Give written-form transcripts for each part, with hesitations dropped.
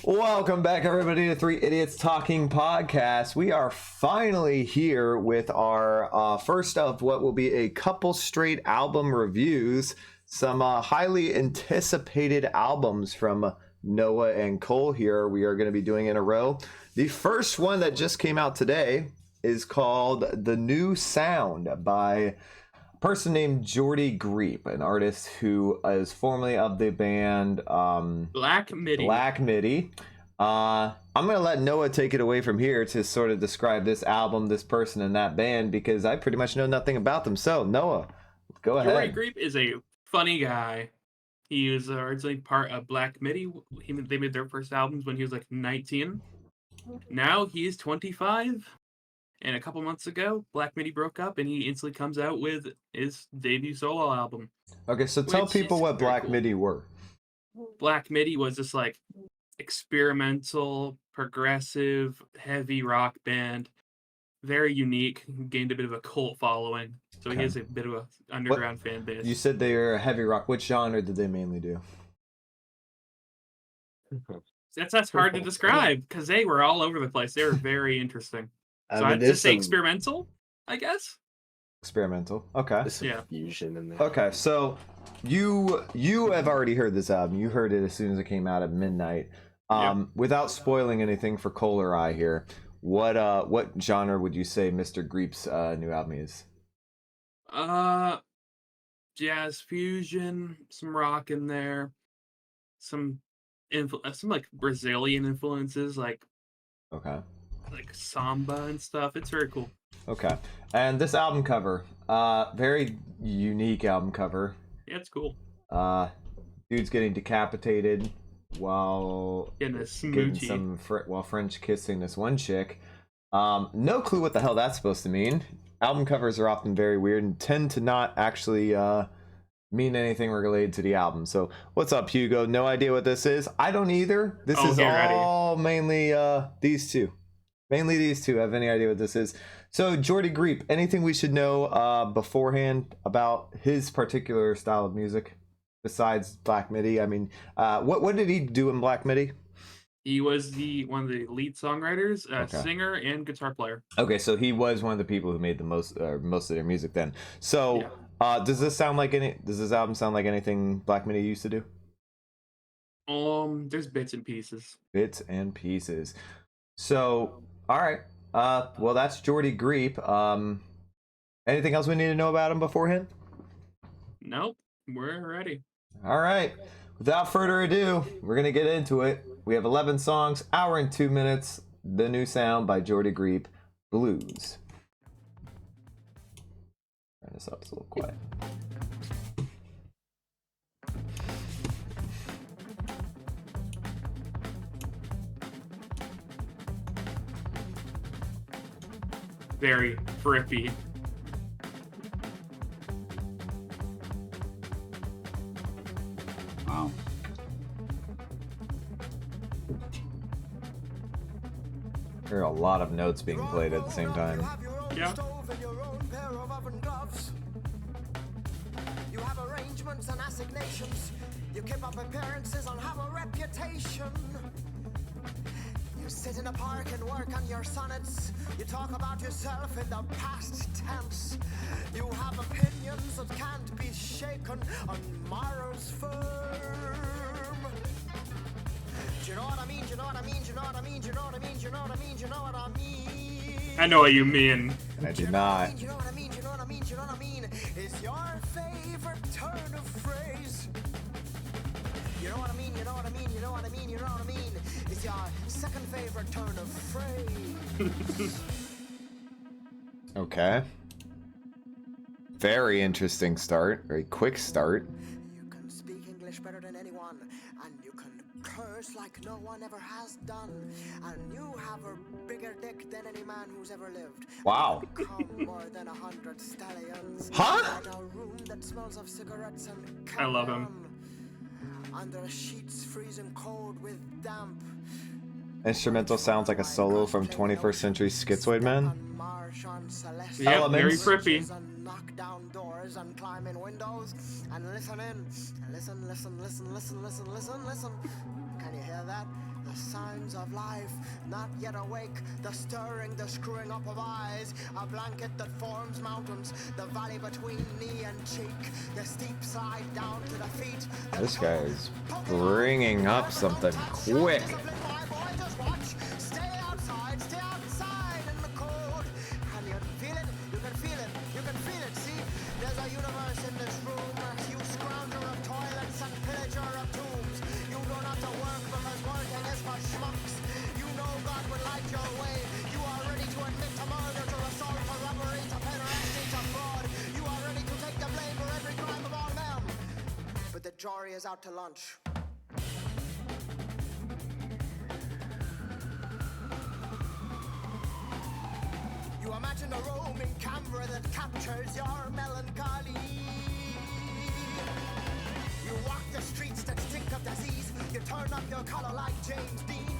Welcome back, everybody, to Three Idiots Talking Podcast. We are finally here with our first of what will be a couple straight album reviews. Some highly anticipated albums from Noah and Cole here. We are going to be doing in a row. The first one that just came out today is called The New Sound by person named Geordie Greep, an artist who is formerly of the band Black Midi. I'm going to let Noah take it away from here to sort of describe this album, this person, and that band, because I pretty much know nothing about them. So, Noah, go ahead. Geordie Greep is a funny guy. He was originally part of Black Midi. They made their first albums when he was like 19. Now he's 25. And a couple months ago, Black Midi broke up, and he instantly comes out with his debut solo album. Okay, so tell people what Black Midi were. Black Midi was this like experimental, progressive, heavy rock band. Very unique. Gained a bit of a cult following. So he has a bit of an underground fan base. You said they were heavy rock. Which genre did they mainly do? That's hard to describe because they were all over the place. They were very interesting. So I'd just say experimental, I guess. Experimental. Okay. There's some fusion in there. Okay, so you have already heard this album. You heard it as soon as it came out at midnight. Without spoiling anything for Cole or I here, what genre would you say Mr. Greep's new album is? Jazz fusion, some rock in there, some like Brazilian influences, like samba and stuff. It's very cool. Okay, and this album cover, very unique album cover. Yeah, it's cool. Dude's getting decapitated while getting some while French kissing this one chick. No clue what the hell that's supposed to mean. Album covers are often very weird and tend to not actually mean anything related to the album. So what's up, Hugo? No idea what this is. I don't either. This is all mainly these two. Mainly these two have any idea what this is. So Geordie Greep, anything we should know beforehand about his particular style of music besides Black Midi? I mean, what did he do in Black Midi? He was one of the lead songwriters, singer, and guitar player. Okay, so he was one of the people who made the most of their music then. So does this album sound like anything Black Midi used to do? There's bits and pieces. Bits and pieces. So, all right. Well, that's Geordie Greep. Anything else we need to know about him beforehand? Nope. We're ready. All right. Without further ado, we're going to get into it. We have 11 songs, hour and 2 minutes. The New Sound by Geordie Greep, Blues. Turn this up, it's a little quiet. Very frippy. Wow. There are a lot of notes being played at the same time. Yeah. You have arrangements and assignations. You keep up appearances and have a reputation. You sit in a park and work on your sonnets. You talk about yourself in the past tense. You have opinions that can't be shaken on morals firm. Do you know what I mean? Do you know what I mean? Do you know what I mean? Do you know what I mean? Do you know what I mean? Do you know what I mean? I know what you mean. I do not. Do you know what I mean? Do you know what I mean? Do you know what I mean? Is your favorite turn of phrase? You know what I mean? You know what I mean? You know what I mean? You know what I mean? Is your second favorite turn of phrase? Okay. Very interesting start. Very quick start. You can speak English better than anyone, and you can curse like no one ever has done, and you have a bigger dick than any man who's ever lived. Wow. Become more than 100 stallions. Huh? In a room that smells of cigarettes and I love him. under sheets freezing cold with damp. Instrumental sounds like a solo from 21st Century Schizoid Man. Yeah, very trippy. Knock down doors and climb in windows and listen in. Listen. Can you hear that? The signs of life, not yet awake, the stirring, the screwing up of eyes, a blanket that forms mountains, the valley between knee and cheek, the steep slide down to the feet. This guy is bringing up something quick. Stay outside in the cold. And you feel it, you can feel it, you can feel it, see? There's a universe in this room, you scrounger of toilets and pillager of tombs. You don't have to work because working is for schmucks. You know God would like your way. You are ready to admit to murder, to assault, to robbery, to pederasty, to fraud. You are ready to take the blame for every crime of all men. But the jury is out to lunch. You imagine a roaming camera that captures your melancholy. You walk the streets that stink of disease. You turn up your collar like James Dean.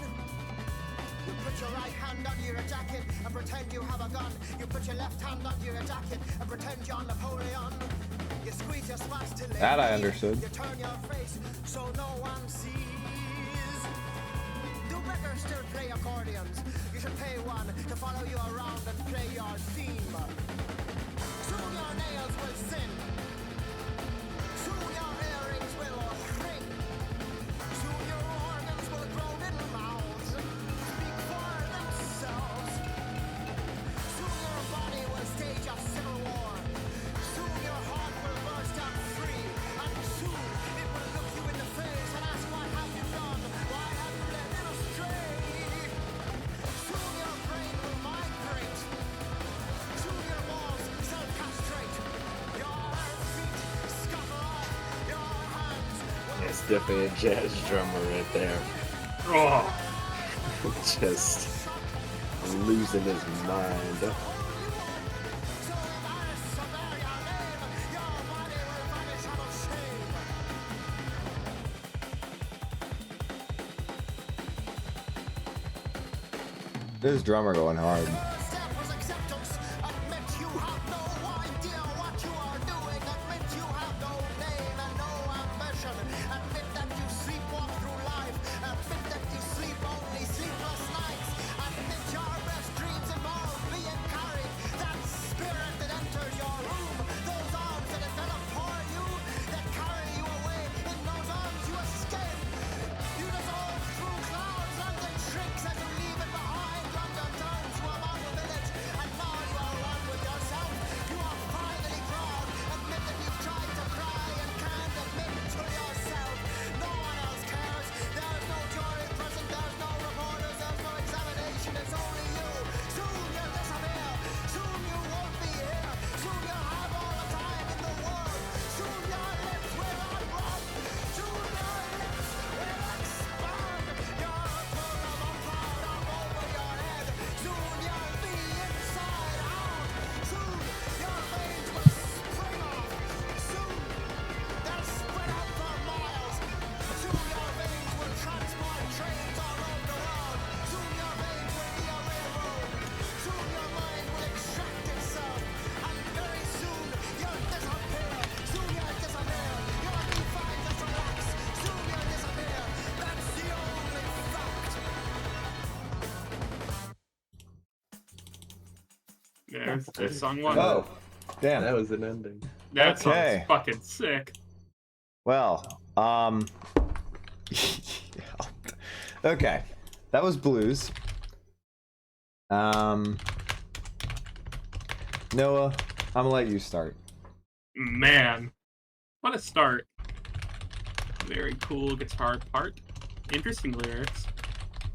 You put your right hand under your jacket and pretend you have a gun. You put your left hand under your jacket and pretend you're Napoleon. You squeeze your spots till they That I bleed. understood. You turn your face so no one sees. Do beggars still play accordions? You should pay one to follow you around and play your theme. Soon your nails will sin. Soon your earrings will ring. Soon your organs will grow little mouths and speak for themselves. Soon your body will stage a civil war. Soon your heart will burst out free. And soon it will look you in the face and ask, what have you done? Why have you led it astray? Soon your brain will migrate. Soon your balls self-castrate. Your feet scutter off. Your hands will It's definitely a jazz drummer right there. Oh, Just losing his mind. so embarrassed to bear your name. Your body will vanish out of shame. This drummer going hard. First step was acceptance. Admit you have no idea what you are doing. Admit you have no name and no ambition. Admit that you sleepwalk through life. Admit that you sleep only sleepless nights. Admit your best dreams involve being carried. That spirit that enters your room. Those arms that envelop for you. That carry you away. In those arms you escape. You dissolve through clouds. London shrinks as you leave it behind. London turns to a model village. And now you are one with yourself. You are finally proud. Admit that you've tried to cry and can't admit to yourself. No one else cares. There's no jury present. There's no reporters. There's no examination. It's only you. Soon you'll disappear. Soon you won't be here. Soon you'll have all the time in the world. Soon your lips will unrub. Soon your lips will expand. Your tongue of a cloud up over your head. Soon you'll be inside out. Soon your veins will spring off. Soon they'll spread out for miles. Soon your veins will transport trains all over the world. Soon your veins will be a railroad. Soon your mind will extract itself. And very soon you'll disappear. Soon you'll disappear. You'll be fine, just relax. Soon you'll disappear. That's the only fact. there's song one. Oh, damn. That was an ending. That okay. song's fucking sick. Well, okay, that was blues. Noah, I'm gonna let you start. Man, what a start. Very cool guitar part. Interesting lyrics.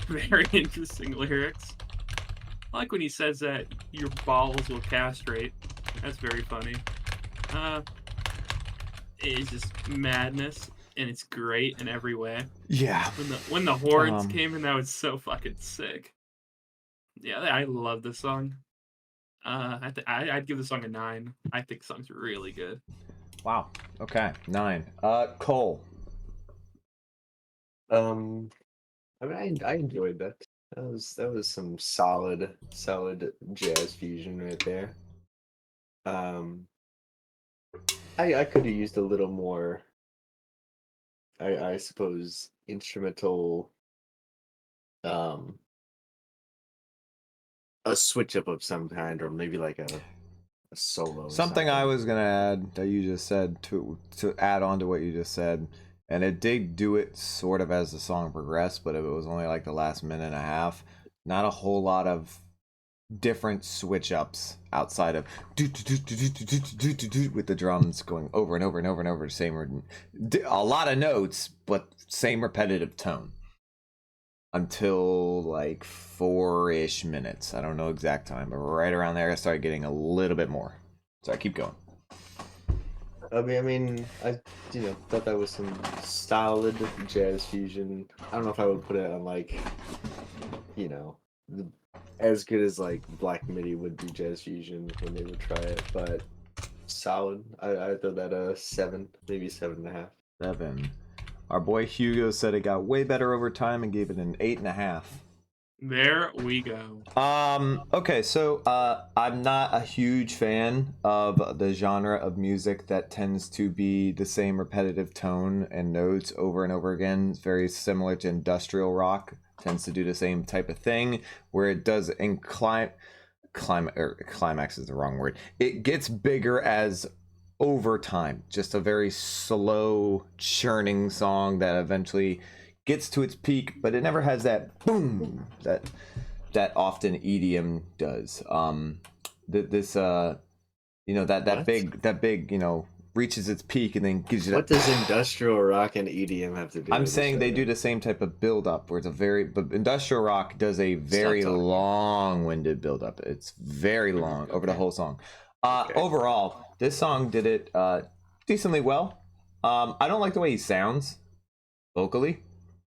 Very interesting lyrics. I like when he says that your balls will castrate. That's very funny. It's just madness, and it's great in every way. Yeah. When the horns Um, came in, that was so fucking sick. Yeah, I love this song. I'd give the song a 9. I think the song's really good. Wow. Okay. 9. Cole. I mean, I enjoyed that. That was some solid jazz fusion right there. I could have used a little more. I suppose instrumental a switch up of some kind, or maybe like a solo. Or Something I was gonna add that you just said to add on to what you just said, and it did do it sort of as the song progressed, but it was only like the last minute and a half. Not a whole lot of different switch ups outside of with the drums going over and over and over and over the same, a lot of notes, but same repetitive tone until like 4-ish minutes. I don't know exact time, but right around there I started getting a little bit more. So I keep going. I mean, I thought that was some solid jazz fusion. I don't know if I would put it on like, as good as like Black Midi would do jazz fusion when they would try it, but solid. I throw that a 7, maybe 7.5. 7. Our boy Hugo said it got way better over time and gave it an 8.5. There we go. Okay, so I'm not a huge fan of the genre of music that tends to be the same repetitive tone and notes over and over again. It's very similar to industrial rock. Tends to do the same type of thing where it does in climax is the wrong word. It gets bigger as over time. Just a very slow churning song that eventually gets to its peak, but it never has that boom that often EDM does. That big reaches its peak and then gives you that. What does industrial rock and EDM have to do? I'm saying they do the same type of build up where but industrial rock does a very long-winded build up. It's very long over the whole song. Overall, this song did it decently well. I don't like the way he sounds vocally.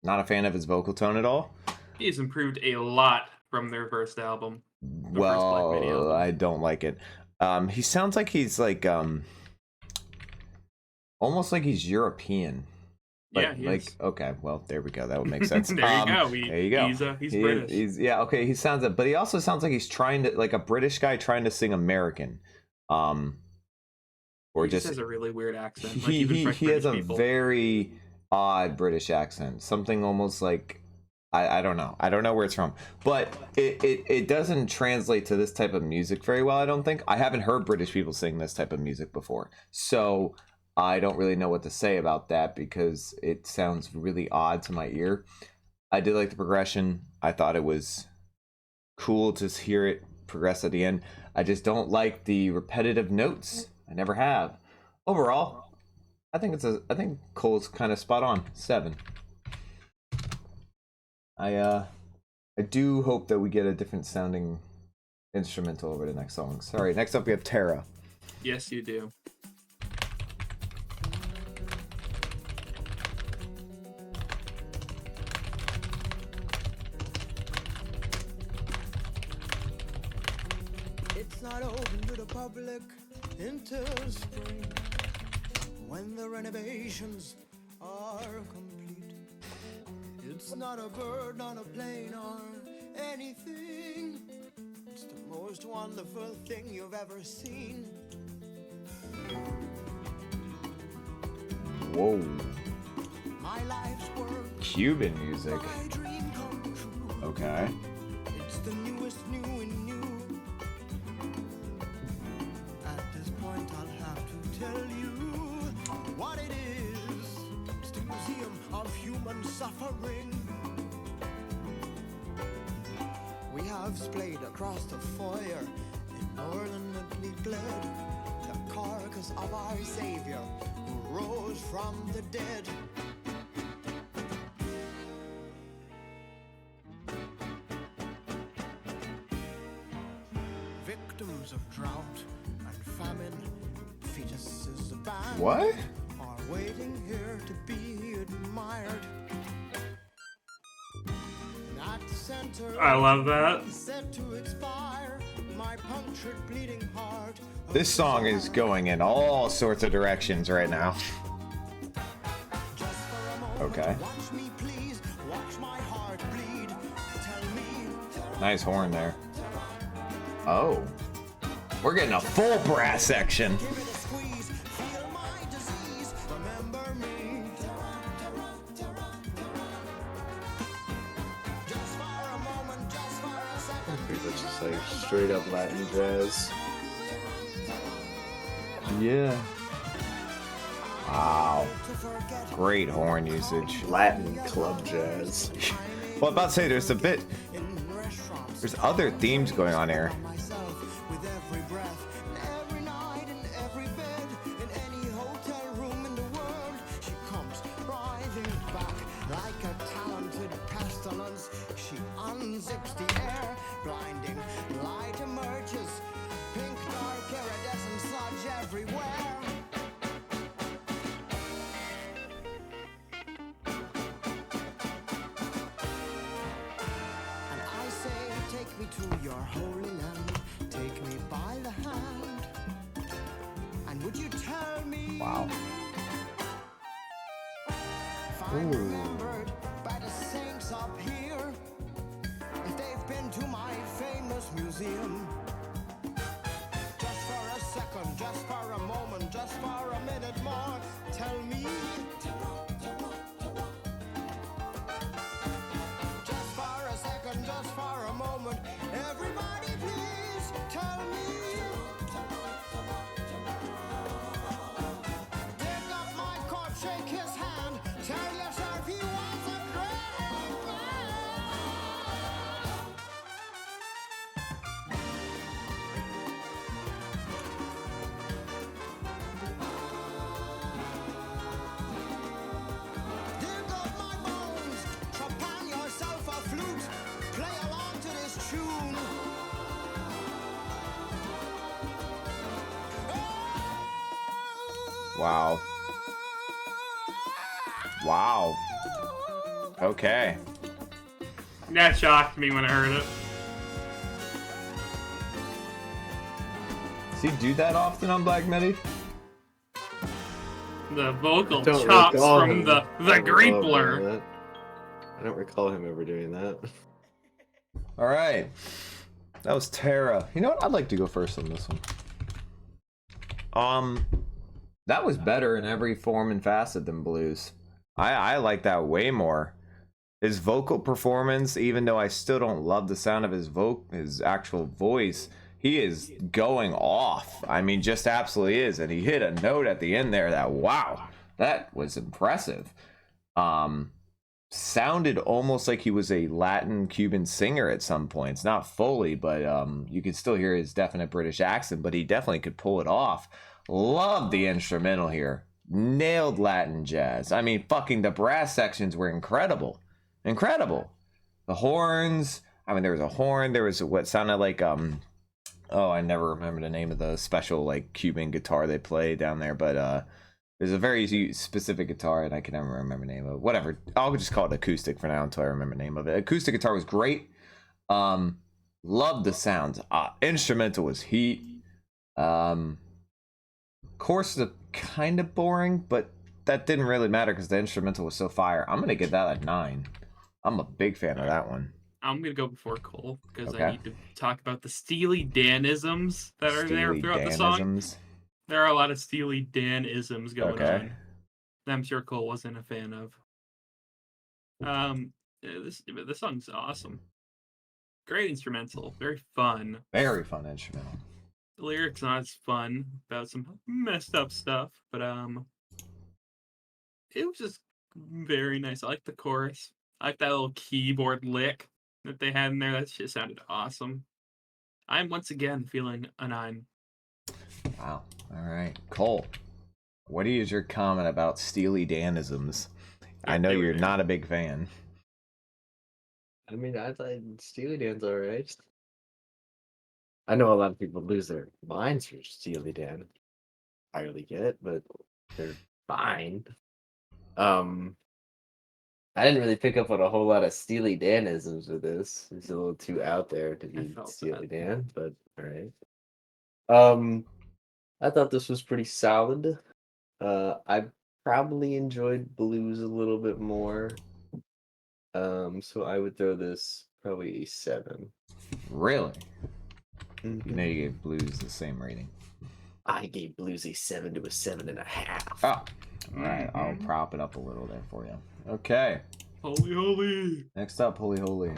Not a fan of his vocal tone at all. He's improved a lot from their first album. Well, I don't like it. He sounds like he's like almost like he's European. Yeah, he is. Okay, well, there we go. That would make sense. There you go. There you go. He's British. He sounds it, but he also sounds like he's trying to, like a British guy trying to sing American. Or he just has a really weird accent. He has a very odd British accent. Something almost like I don't know. I don't know where it's from, but it doesn't translate to this type of music very well. I don't think. I haven't heard British people sing this type of music before, so I don't really know what to say about that because it sounds really odd to my ear. I did like the progression. I thought it was cool to hear it progress at the end. I just don't like the repetitive notes. I never have. Overall, I think Cole's kind of spot on. 7. I do hope that we get a different sounding instrumental over the next song. Sorry, next up we have Terra. Yes, you do. It's not open to the public until spring, when the renovations are complete. It's not a bird on a plane or anything. It's the most wonderful thing you've ever seen. Whoa. My life's work, Cuban music. my dream come true. Okay. It's the newest new and new. At this point I'll have to tell you what it is. It's the museum of human suffering. We have splayed across the foyer inordinately bled, the carcass of our Savior who rose from the dead. Victims of drought and famine, fetuses abandoned, What? are waiting here to be admired. At the center, I love that. set to expire, my punctured bleeding heart. This song is going in all sorts of directions right now. Just for a moment, Okay. watch me please, watch my heart bleed. Tell me, Nice horn there. Oh. We're getting a full brass section. give it a squeeze, feel my disease, remember me. Just for a moment, just for a second, pretty much just like straight up Latin jazz. Yeah. Wow. Great horn usage. Latin club jazz. Well, I'm about to say there's other themes going on here. She unzips the air, blinding light emerges, pink dark iridescent sludge everywhere. And I say, take me to your holy land, take me by the hand, and would you tell me? Wow. If I'm remembered by the saints up here, if they've been to my famous museum, just for a second, just for a moment, just for a minute more, tell me. Just for a second, just for a moment, everybody please tell me. Take up my coat, shake his hand, tell yourself he was a great man. Dig up my bones, trepang yourself a flute, play along to this tune. Wow. Wow. Okay. That shocked me when I heard it. Does he do that often on Black Midi? The vocal Don't chops recall from him- the I don't recall him Greepler. doing that. I don't recall him ever doing that. All right. That was Terra. You know what? I'd like to go first on this one. That was better in every form and facet than Blues. I like that way more. His vocal performance, even though I still don't love the sound of his actual voice, he is going off. I mean, just absolutely is. And he hit a note at the end there that, wow, that was impressive. Sounded almost like he was a Latin Cuban singer at some points. Not fully, but you could still hear his definite British accent, but he definitely could pull it off. Love the instrumental here. Nailed Latin jazz. I mean, fucking the brass sections were incredible. Incredible. The horns. I mean, there was a horn. There was what sounded like, oh, I never remember the name of the special, like, Cuban guitar they play down there, but, there's a very specific guitar, and I can never remember the name of it. Whatever. I'll just call it acoustic for now until I remember the name of it. Acoustic guitar was great. Loved the sounds. Instrumental was heat. Chorus is kind of boring, but that didn't really matter because the instrumental was so fire. I'm going to give that a 9. I'm a big fan of that one. I'm gonna go before Cole because Okay. I need to talk about the Steely Dan-isms that are there Steely throughout the song. Dan-isms. There are a lot of Steely Dan-isms going Okay. on. That I'm sure Cole wasn't a fan of. This song's awesome. Great instrumental, very fun. Very fun instrumental. The lyrics not as fun about some messed up stuff, but it was just very nice. I like the chorus. I like that little keyboard lick that they had in there. That shit sounded awesome. I'm once again feeling a 9. Wow. All right. Cole, what is your comment about Steely Dan-isms? I know they were you're there. not a big fan. I mean, I thought Steely Dan's alright. I know a lot of people lose their minds for Steely Dan. I really get it, but they're fine. I didn't really pick up on a whole lot of Steely Dan-isms with this. It's a little too out there to be felt Steely that. Dan, but alright. I thought this was pretty solid. I probably enjoyed Blues a little bit more. So I would throw this probably a 7. Really? Mhm. You know you gave Blues the same rating. I gave Blues a 7 to a 7.5. Oh. All right. I'll prop it up a little there for you. Okay. Holy, holy. Next up, Holy Holy.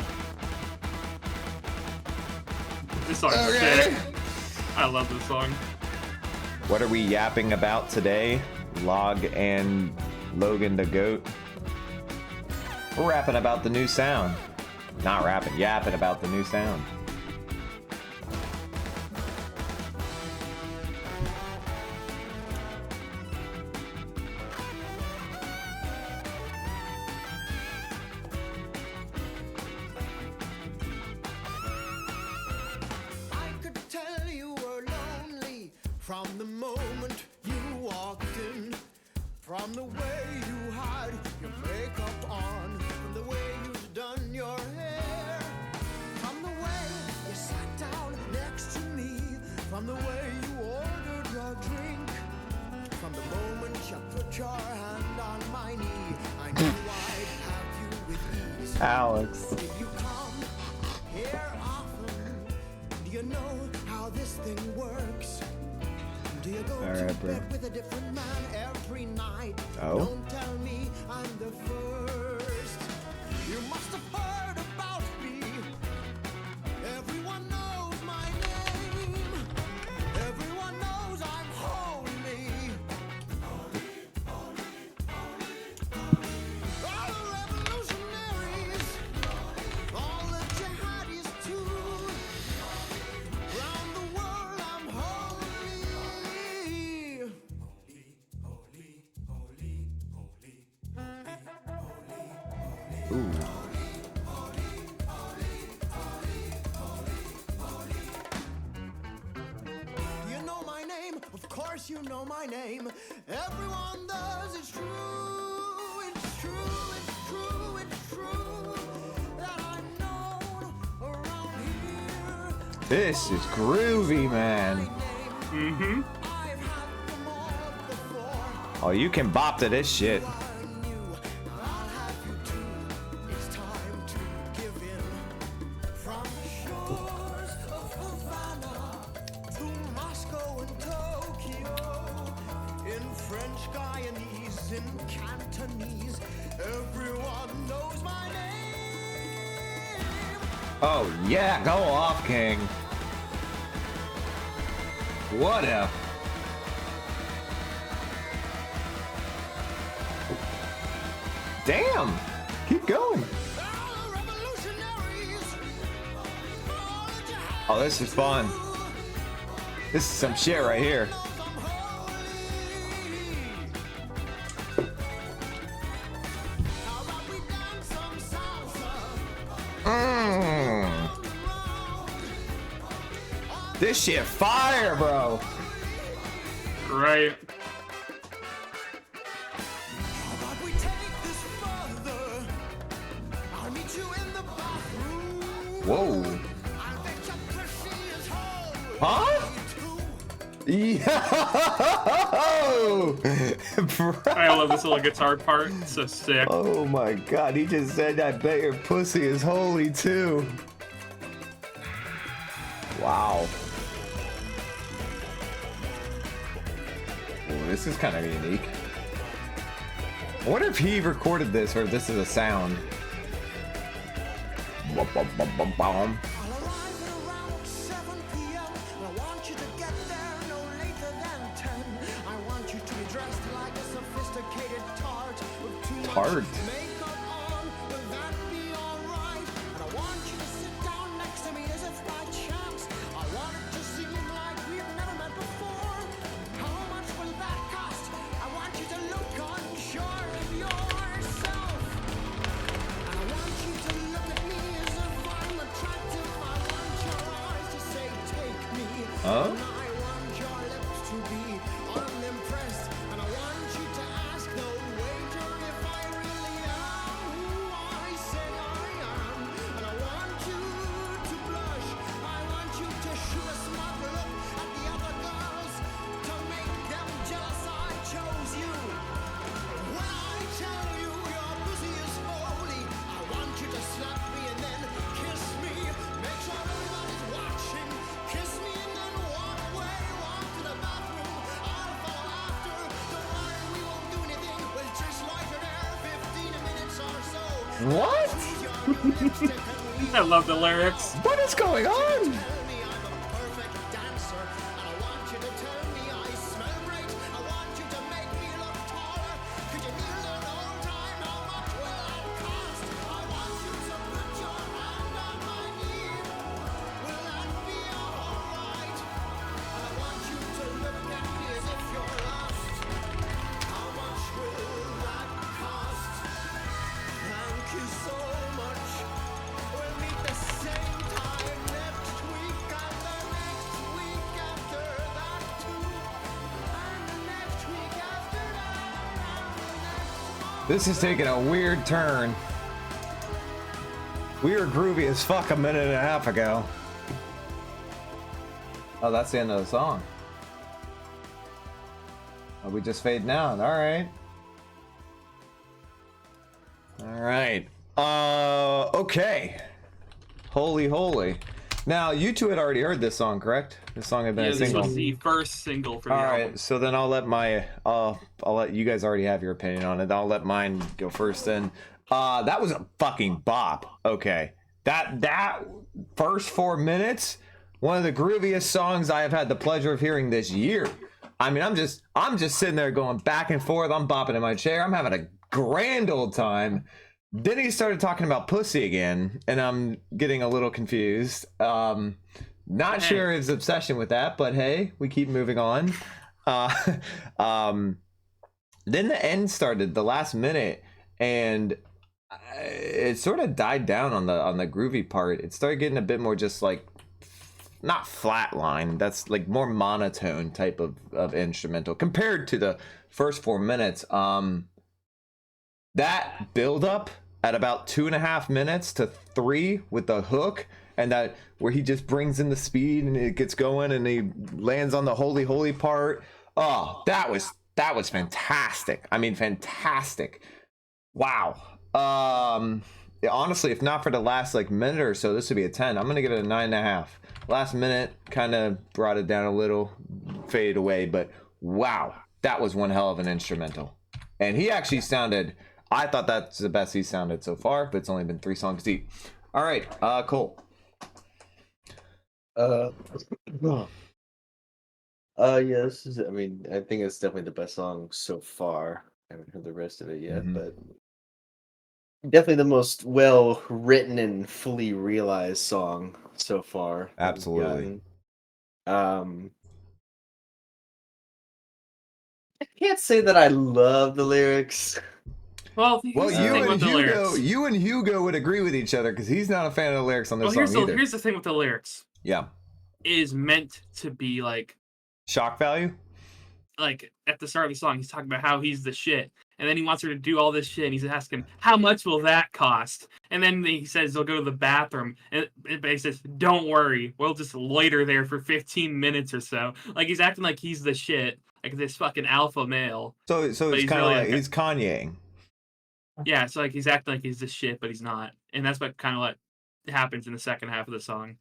This song's sick. I love this song. What are we yapping about today? Log and Logan the Goat. We're rapping about the new sound. Not rapping, yapping about the new sound. I could tell you were lonely from the moment you walked in, from the way you had your makeup on, from the way you've done your hair, from the way you sat down next to me, from the way you ordered your drink, from the moment you put your hand on my knee. I knew I'd have you with ease. Alex. Did you come here often? Do you know how this thing works? Do you go All to right, bro. bed with a different man every night? Oh. Don't tell me I'm the first. You must have heard about me. Everyone knows my name. Everyone knows I'm holy. All the revolutionaries, all the jihadis too. Round the world I'm holy. Ooh. Do you know my name? Of course you know my name. Everyone does. It's true. It's true. It's true. It's true that I'm known around here. This is groovy, man. Mm-hmm. I've had them all before. Oh, you can bop to this shit. I knew I'll have you too. It's time to give in. From the shores of Havana to Moscow and Tokyo, in French Guyanese, in Cantonese, everyone knows my name. Oh, yeah, go off, King. What a... Damn! Keep going. All the revolutionaries, all the jihadis Oh, this is fun. This is some shit right here. knows I'm holy. How about we dance some salsa? Mm. This shit fire, bro. Right. How about we take this further? I'll meet you in the bathroom. Whoa. I'll bet your pussy is holy Huh? too. Yo! Bro. I love this little guitar part. It's so sick. Oh my god, he just said, I bet your pussy is holy too. Wow. Ooh, this is kind of unique. I wonder if he recorded this or if this is a sound. Bum, bum, bum, bum, bum. I'll arrive at around 7 p.m. I want you to get there no later than 10. I want you to be dressed like a sophisticated tart with too Tart? much makeup on. Will that be alright? And I want you to sit down next to me as if by chance. I want it to seem like we've never met before. How much will that cost? I want you to look unsure of yourself. I want you to look at me as if I'm attractive. I want your eyes to say, take me. Huh? And I want your lips to be unimpressed. And I want you to ask the waiter if I really am who I say I am. And I want you to blush. I want you to shoot a smug look at the other girls to make them jealous I chose you. When I tell you your pussy is holy, I want you to slap me and then kiss me. Make sure everybody's watching. Kiss me and then walk away. Walk to the bathroom. I'll follow after. Don't worry, we won't do anything. We'll just loiter there 15 minutes or so. What? Use your lipstick and leave I love the lyrics. What is going on? tell me I'm This is taking a weird turn. We were groovy as fuck a minute and a half ago. Oh, that's the end of the song. Oh, we just fading out. All right. All right. Okay. Holy holy. Now, you two had already heard this song, correct? This song had been Yeah, a this single. was the first single for the All album. right, so then I'll let you guys already have your opinion on it. I'll let mine go first then. That was a fucking bop. Okay. That first 4 minutes, one of the grooviest songs I have had the pleasure of hearing this year. I mean, I'm just sitting there going back and forth. I'm bopping in my chair. I'm having a grand old time. Then he started talking about pussy again, and I'm getting a little confused. Not sure his obsession with that, but hey, we keep moving on. Then the end started, the last minute, and it sort of died down on the groovy part. It started getting a bit more just like, not flatline, that's like more monotone type of instrumental compared to the first 4 minutes. That build up at about 2.5 minutes to 3 with the hook, and that where he just brings in the speed and it gets going and he lands on the holy part. Oh, that was fantastic. I mean, fantastic. Wow. Honestly, if not for the last like minute or so, this would be a 10. I'm gonna give it a 9.5. Last minute kind of brought it down a little, faded away, but wow, that was one hell of an instrumental. And he actually sounded, I thought that's the best he sounded so far, but it's only been 3 songs deep. All right, Cole. Yeah, this is, I mean, I think it's definitely the best song so far. I haven't heard the rest of it yet, but definitely the most well written and fully realized song so far. that we've Absolutely. gotten. I can't say that I love the lyrics. Well, Well, here's the thing with the lyrics. you and Hugo would agree with each other because he's not a fan of the lyrics on this Well, song either. here's the thing with the lyrics. Yeah. It is meant to be like Shock value? at the start of the song, he's talking about how he's the shit. And then he wants her to do all this shit, and he's asking, how much will that cost? And then he says they'll go to the bathroom, and he says, don't worry, we'll just loiter there for 15 minutes or so. Like, he's acting like he's the shit, like this fucking alpha male. So it's he's kind of really like, he's Kanyeing. Yeah, so like he's acting like he's the shit, but he's not. And that's what happens in the second half of the song.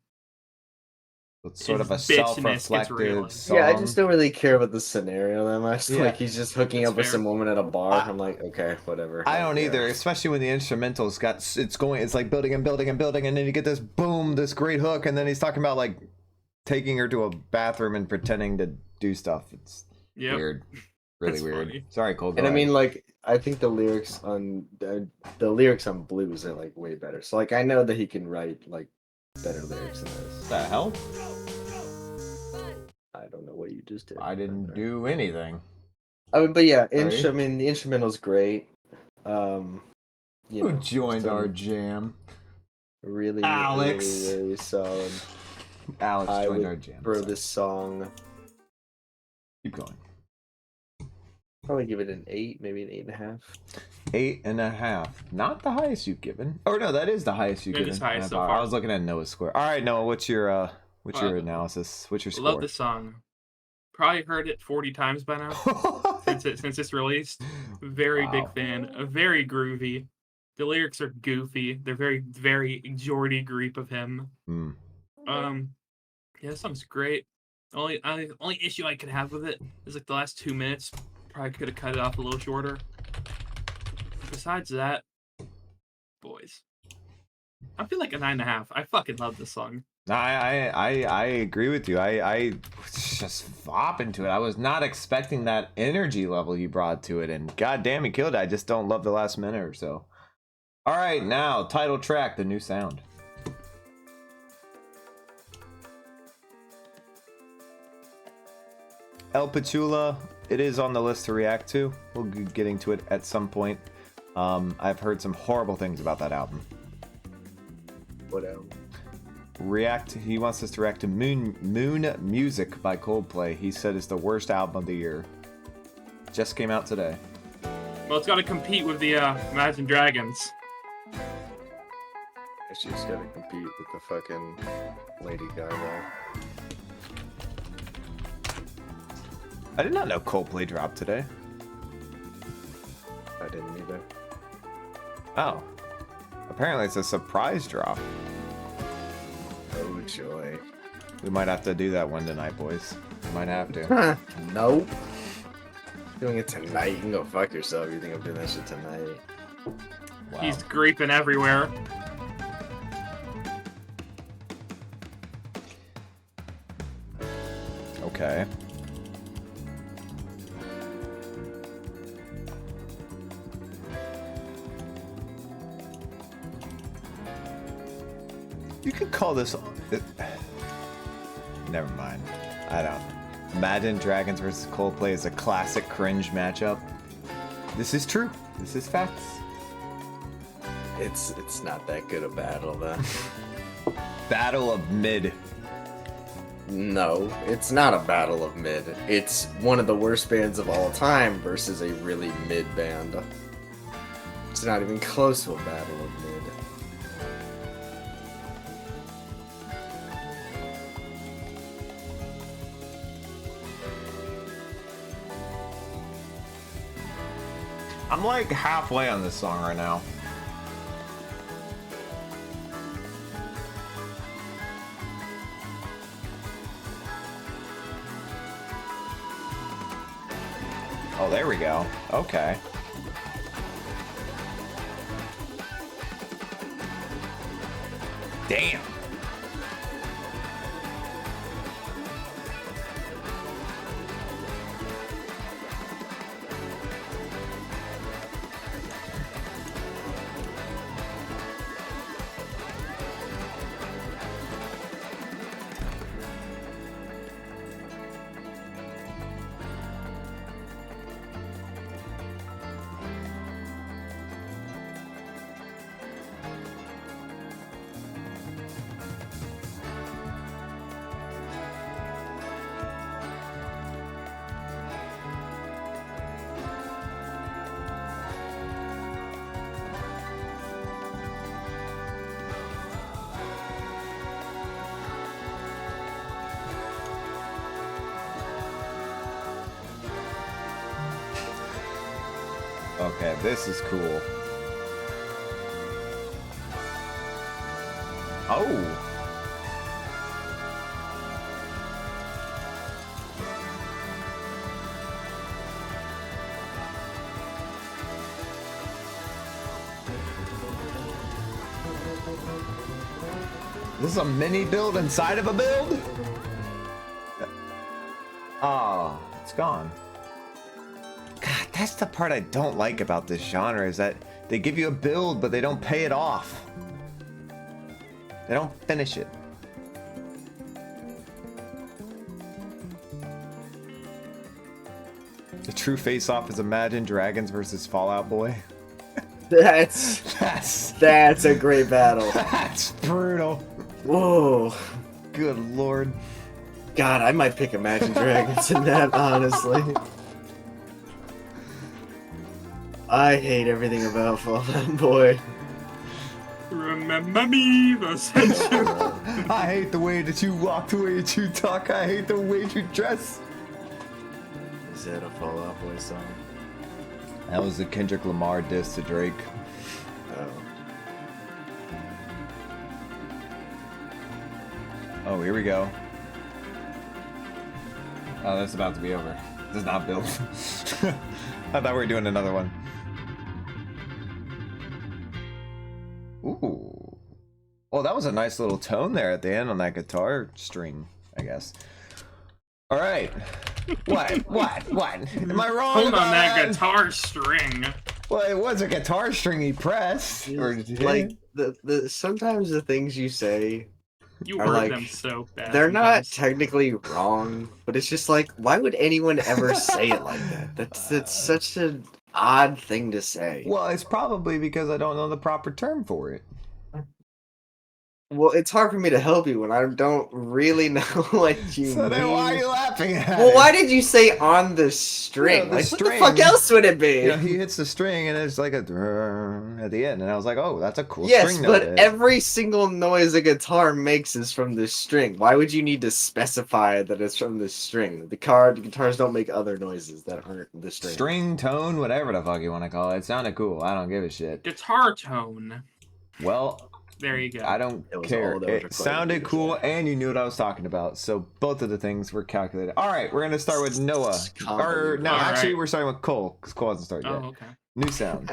It's sort of a His bitchiness gets self-reflective realized. song. Yeah, I just don't really care about the scenario that much. Yeah. Like, he's just hooking That's up with fair. some woman at a bar. I'm like, okay, whatever. I don't Yeah. either, especially when the instrumental's got, it's like building and building and building, and then you get this boom, this great hook, and then he's talking about like taking her to a bathroom and pretending to do stuff. It's weird, really That's weird. funny. Sorry, Cole. go And I mean, ahead. like, I think the lyrics on Blues are like way better. So like, I know that he can write like better lyrics than this. the hell? I don't know what you just did. I didn't do anything. I mean, but yeah, Sorry? I mean, the instrumental's great. You Who know, joined some our jam? really, Alex. really, really solid. Alex I joined would our jam. For Sorry. this song, Keep going. probably give it an 8, maybe an 8.5. 8.5. Not the highest you've given. Oh no, that is the highest you've It given. is highest so I far. was looking at Noah's score. All right, Noah, what's your analysis? What's your score? Love the song. Probably heard it 40 times by now since it's released. Very big Wow. fan. Very groovy. The lyrics are goofy. They're very, very Geordie Greep of him. Mm. Yeah, this song's great. Only issue I could have with it is like the last 2 minutes. Probably could have cut it off a little shorter. Besides that, boys, I feel like a 9.5. I fucking love this song. I agree with you. I just flop into it. I was not expecting that energy level you brought to it, and goddamn, he killed it. I just don't love the last minute or so. All right, now title track, the new sound. El Pichula, it is on the list to react to. We'll be getting to it at some point. I've heard some horrible things about that album. Whatever. He wants us to react to Moon Music by Coldplay. He said it's the worst album of the year. Just came out today. Well, it's got to compete with the Imagine Dragons. She's gotta compete with the fucking Lady Gaga. I did not know Coldplay dropped today. I didn't either. Oh. Apparently it's a surprise drop. Oh joy. We might have to do that one tonight, boys. We might have to. Nope. Doing it tonight. You can go fuck yourself. You think I'm doing that shit tonight? Wow. He's creeping everywhere. Okay. You could call this... Never mind. I don't. Imagine Dragons vs. Coldplay is a classic cringe matchup. This is true. This is facts. It's not that good a battle then. Battle of mid. No, it's not a battle of mid. It's one of the worst bands of all time versus a really mid band. It's not even close to a battle of mid. I'm like halfway on this song right now. Oh, there we go. Okay. Damn. Okay, this is cool. Oh! This is a mini build inside of a build? Oh, it's gone. God, that's the part I don't like about this genre, is that they give you a build, but they don't pay it off. They don't finish it. The true face-off is Imagine Dragons versus Fall Out Boy. That's a great battle. That's brutal. Whoa. Good lord. God, I might pick Imagine Dragons in that, honestly. I hate everything about Fall Out Boy. Remember me, the century. I hate the way that you walk, the way that you talk. I hate the way you dress. Is that a Fall Out Boy song? That was the Kendrick Lamar diss to Drake. Oh. Oh, here we go. Oh, that's about to be over. This is not built. I thought we were doing another one. Ooh. Oh, that was a nice little tone there at the end on that guitar string, I guess. All right. What? Am I wrong? Hold on about that guitar string. Well, it was a guitar string he pressed. Or Like the sometimes the things you say, You Are heard like- them so bad. they're not sometimes. technically wrong, but it's just like, why would anyone ever say it like that? That's such an odd thing to say. Well, it's probably because I don't know the proper term for it. Well, it's hard for me to help you when I don't really know what you So mean. then why are you laughing at Well, it? why did you say on the string? the Like, string. what the fuck else would it be? You know, he hits the string and it's like a at the end, and I was like, oh, that's a cool Yes, string but note. every single noise a guitar makes is from the string. Why would you need to specify that it's from the string? The guitars don't make other noises that aren't the string. String, tone, whatever the fuck you want to call it. It sounded cool. I don't give a shit. Guitar tone. Well, There you go. I don't It was care. all that was It required sounded to cool, say. and you knew what I was talking about. So both of the things were calculated. All right, we're gonna start with Noah. It's Or convoluted. no, All actually, right. we're starting with Cole because Cole hasn't started Oh, yet. okay. New sound.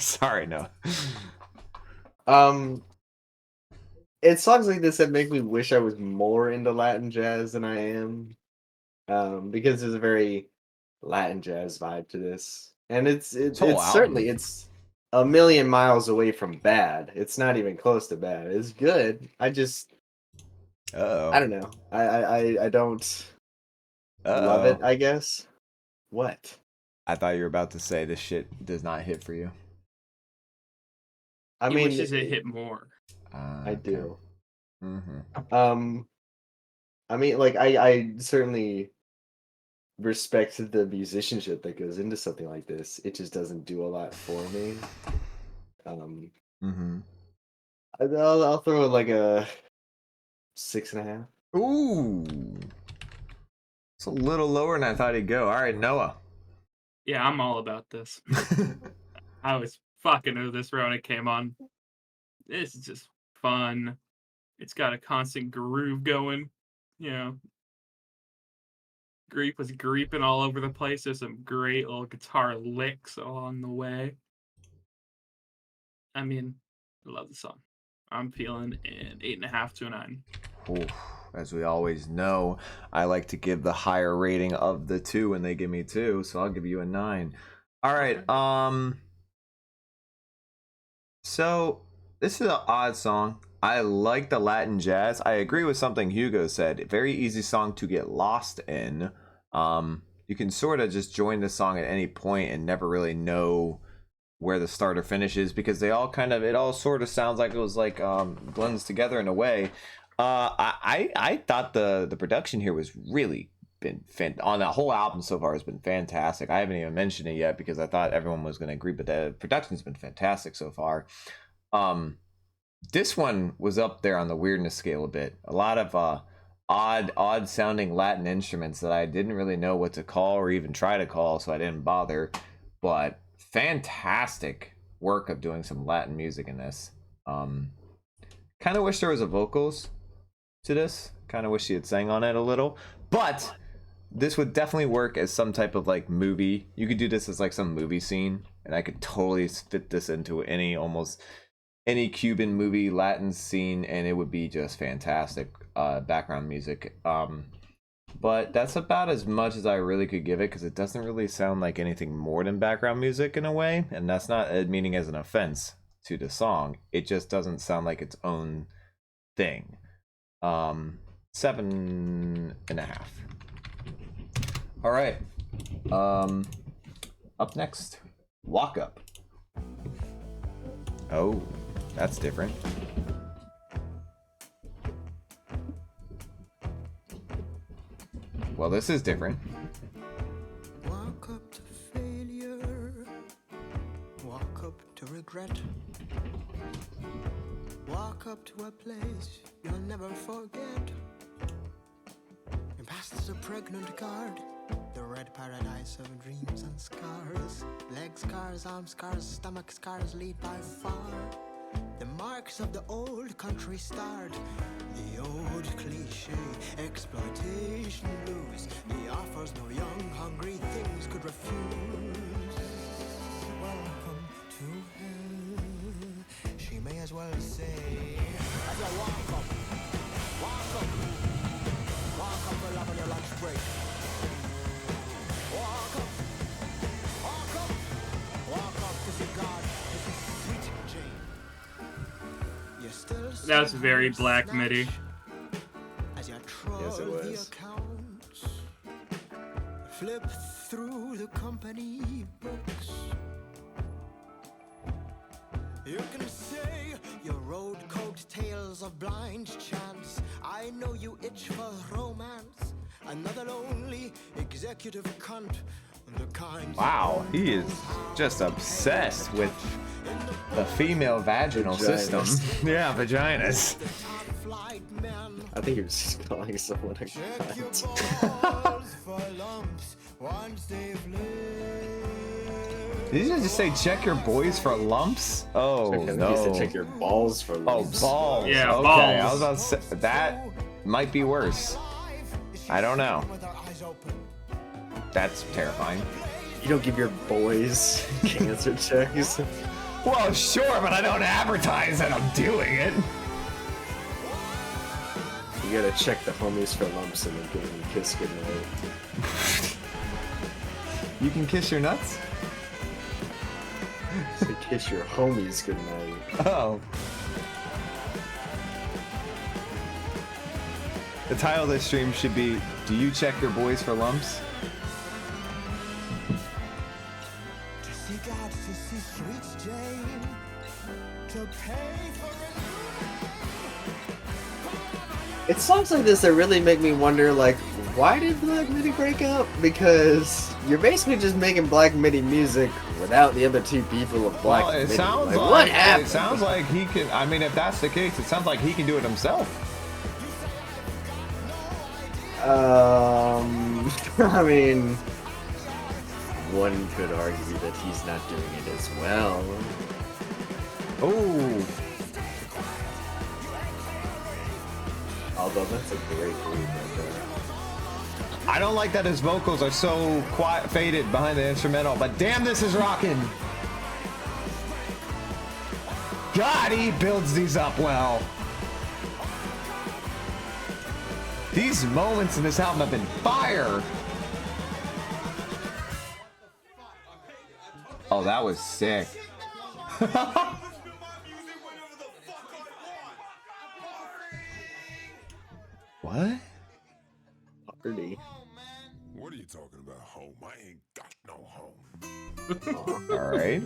Sorry, Noah. It's songs like this that make me wish I was more into Latin jazz than I am. Because there's a very Latin jazz vibe to this. And it's whole certainly album. it's a million miles away from bad. It's not even close to bad. It's good. I Uh-oh. don't know. I don't love it, I guess. What? I thought you were about to say this shit does not hit for you. I He mean, wishes it hit more. I do. Mm-hmm. I mean, like I certainly respect the musicianship that goes into something like this. It just doesn't do a lot for me. Mm-hmm. I'll throw it like a 6.5. Ooh. It's a little lower than I thought he'd go. All right, Noah. Yeah, I'm all about this. I was fucking with this when it came on. This is just fun. It's got a constant groove going. You know, Greep was greeping all over the place. There's some great little guitar licks along the way. I mean, I love the song. I'm feeling an 8.5 to a 9. Oof. As we always know, I like to give the higher rating of the two, and they give me 2, so I'll give you a 9. All right. So this is an odd song. I like the Latin jazz. I agree with something Hugo said. Very easy song to get lost in. You can sort of just join the song at any point and never really know where the start or finish is because they all kind of, it all sort of sounds like it was like blends together in a way. I thought the production here was really been on the whole album so far has been fantastic. I haven't even mentioned it yet because I thought everyone was going to agree, but the production's been fantastic so far. This one was up there on the weirdness scale a bit. A lot of odd sounding Latin instruments that I didn't really know what to call or even try to call, so I didn't bother. But fantastic work of doing some Latin music in this. Kind of wish there was a vocals to this. Kind of wish she had sang on it a little, but this would definitely work as some type of like movie. You could do this as like some movie scene, and I could totally fit this into almost any Cuban movie Latin scene, and it would be just fantastic background music. But that's about as much as I really could give it because it doesn't really sound like anything more than background music in a way, and that's not meaning as an offense to the song. It just doesn't sound like its own thing. 7.5. All right. Up next, Walk Up. Oh, that's different. Well, this is different. Walk up to failure, walk up to regret, walk up to a place you'll never forget. You pass the pregnant guard, the red paradise of dreams and scars. Leg scars, arm scars, stomach scars lead by far. The marks of the old country start. The old cliche, exploitation blues. The offers no young, hungry things could refuse. Welcome to hell, she may as well say. As I walk up, walk up for love on your lunch break. Walk up to see God, to see sweet Jane. That was very Black MIDI. Yes, it was. Flip through the company books. You can say your road coat tales was a blind chance. I know you itch for romance. Another lonely executive cunt. The kind Wow, he is just obsessed with the female vaginal system. Yeah, vaginas. I think he was just calling someone a Check your cunt. balls for lumps once they've lived. Did you just say check your boys for lumps? Oh I think no. he said check your balls for Oh, lumps. balls. Yeah, okay, balls. I was about to say that might be worse. I don't know. That's terrifying. You don't give your boys cancer checks. Well, sure, but I don't advertise that I'm doing it. You gotta check the homies for lumps and then give them a kiss goodnight. You can kiss your nuts? So kiss your homies goodnight. Oh. The title of this stream should be, do you check your boys for lumps? To see God, to see sweet Jane, to pay for It's songs like this that really make me wonder, like, why did Black Midi break up? Because you're basically just making Black Midi music without the other two people of Black Well, it Midi. sounds Like, like what happened? it sounds like he can. I mean, if that's the case, it sounds like he can do it himself. I mean, one could argue that he's not doing it as well. Oh, Although that's a great group right there. I don't like that his vocals are so quiet, faded behind the instrumental. But damn, this is rocking. God, he builds these up well. These moments in this album have been fire. Oh, that was sick. What? Party. What are you talking about, home? I ain't got no home. All right.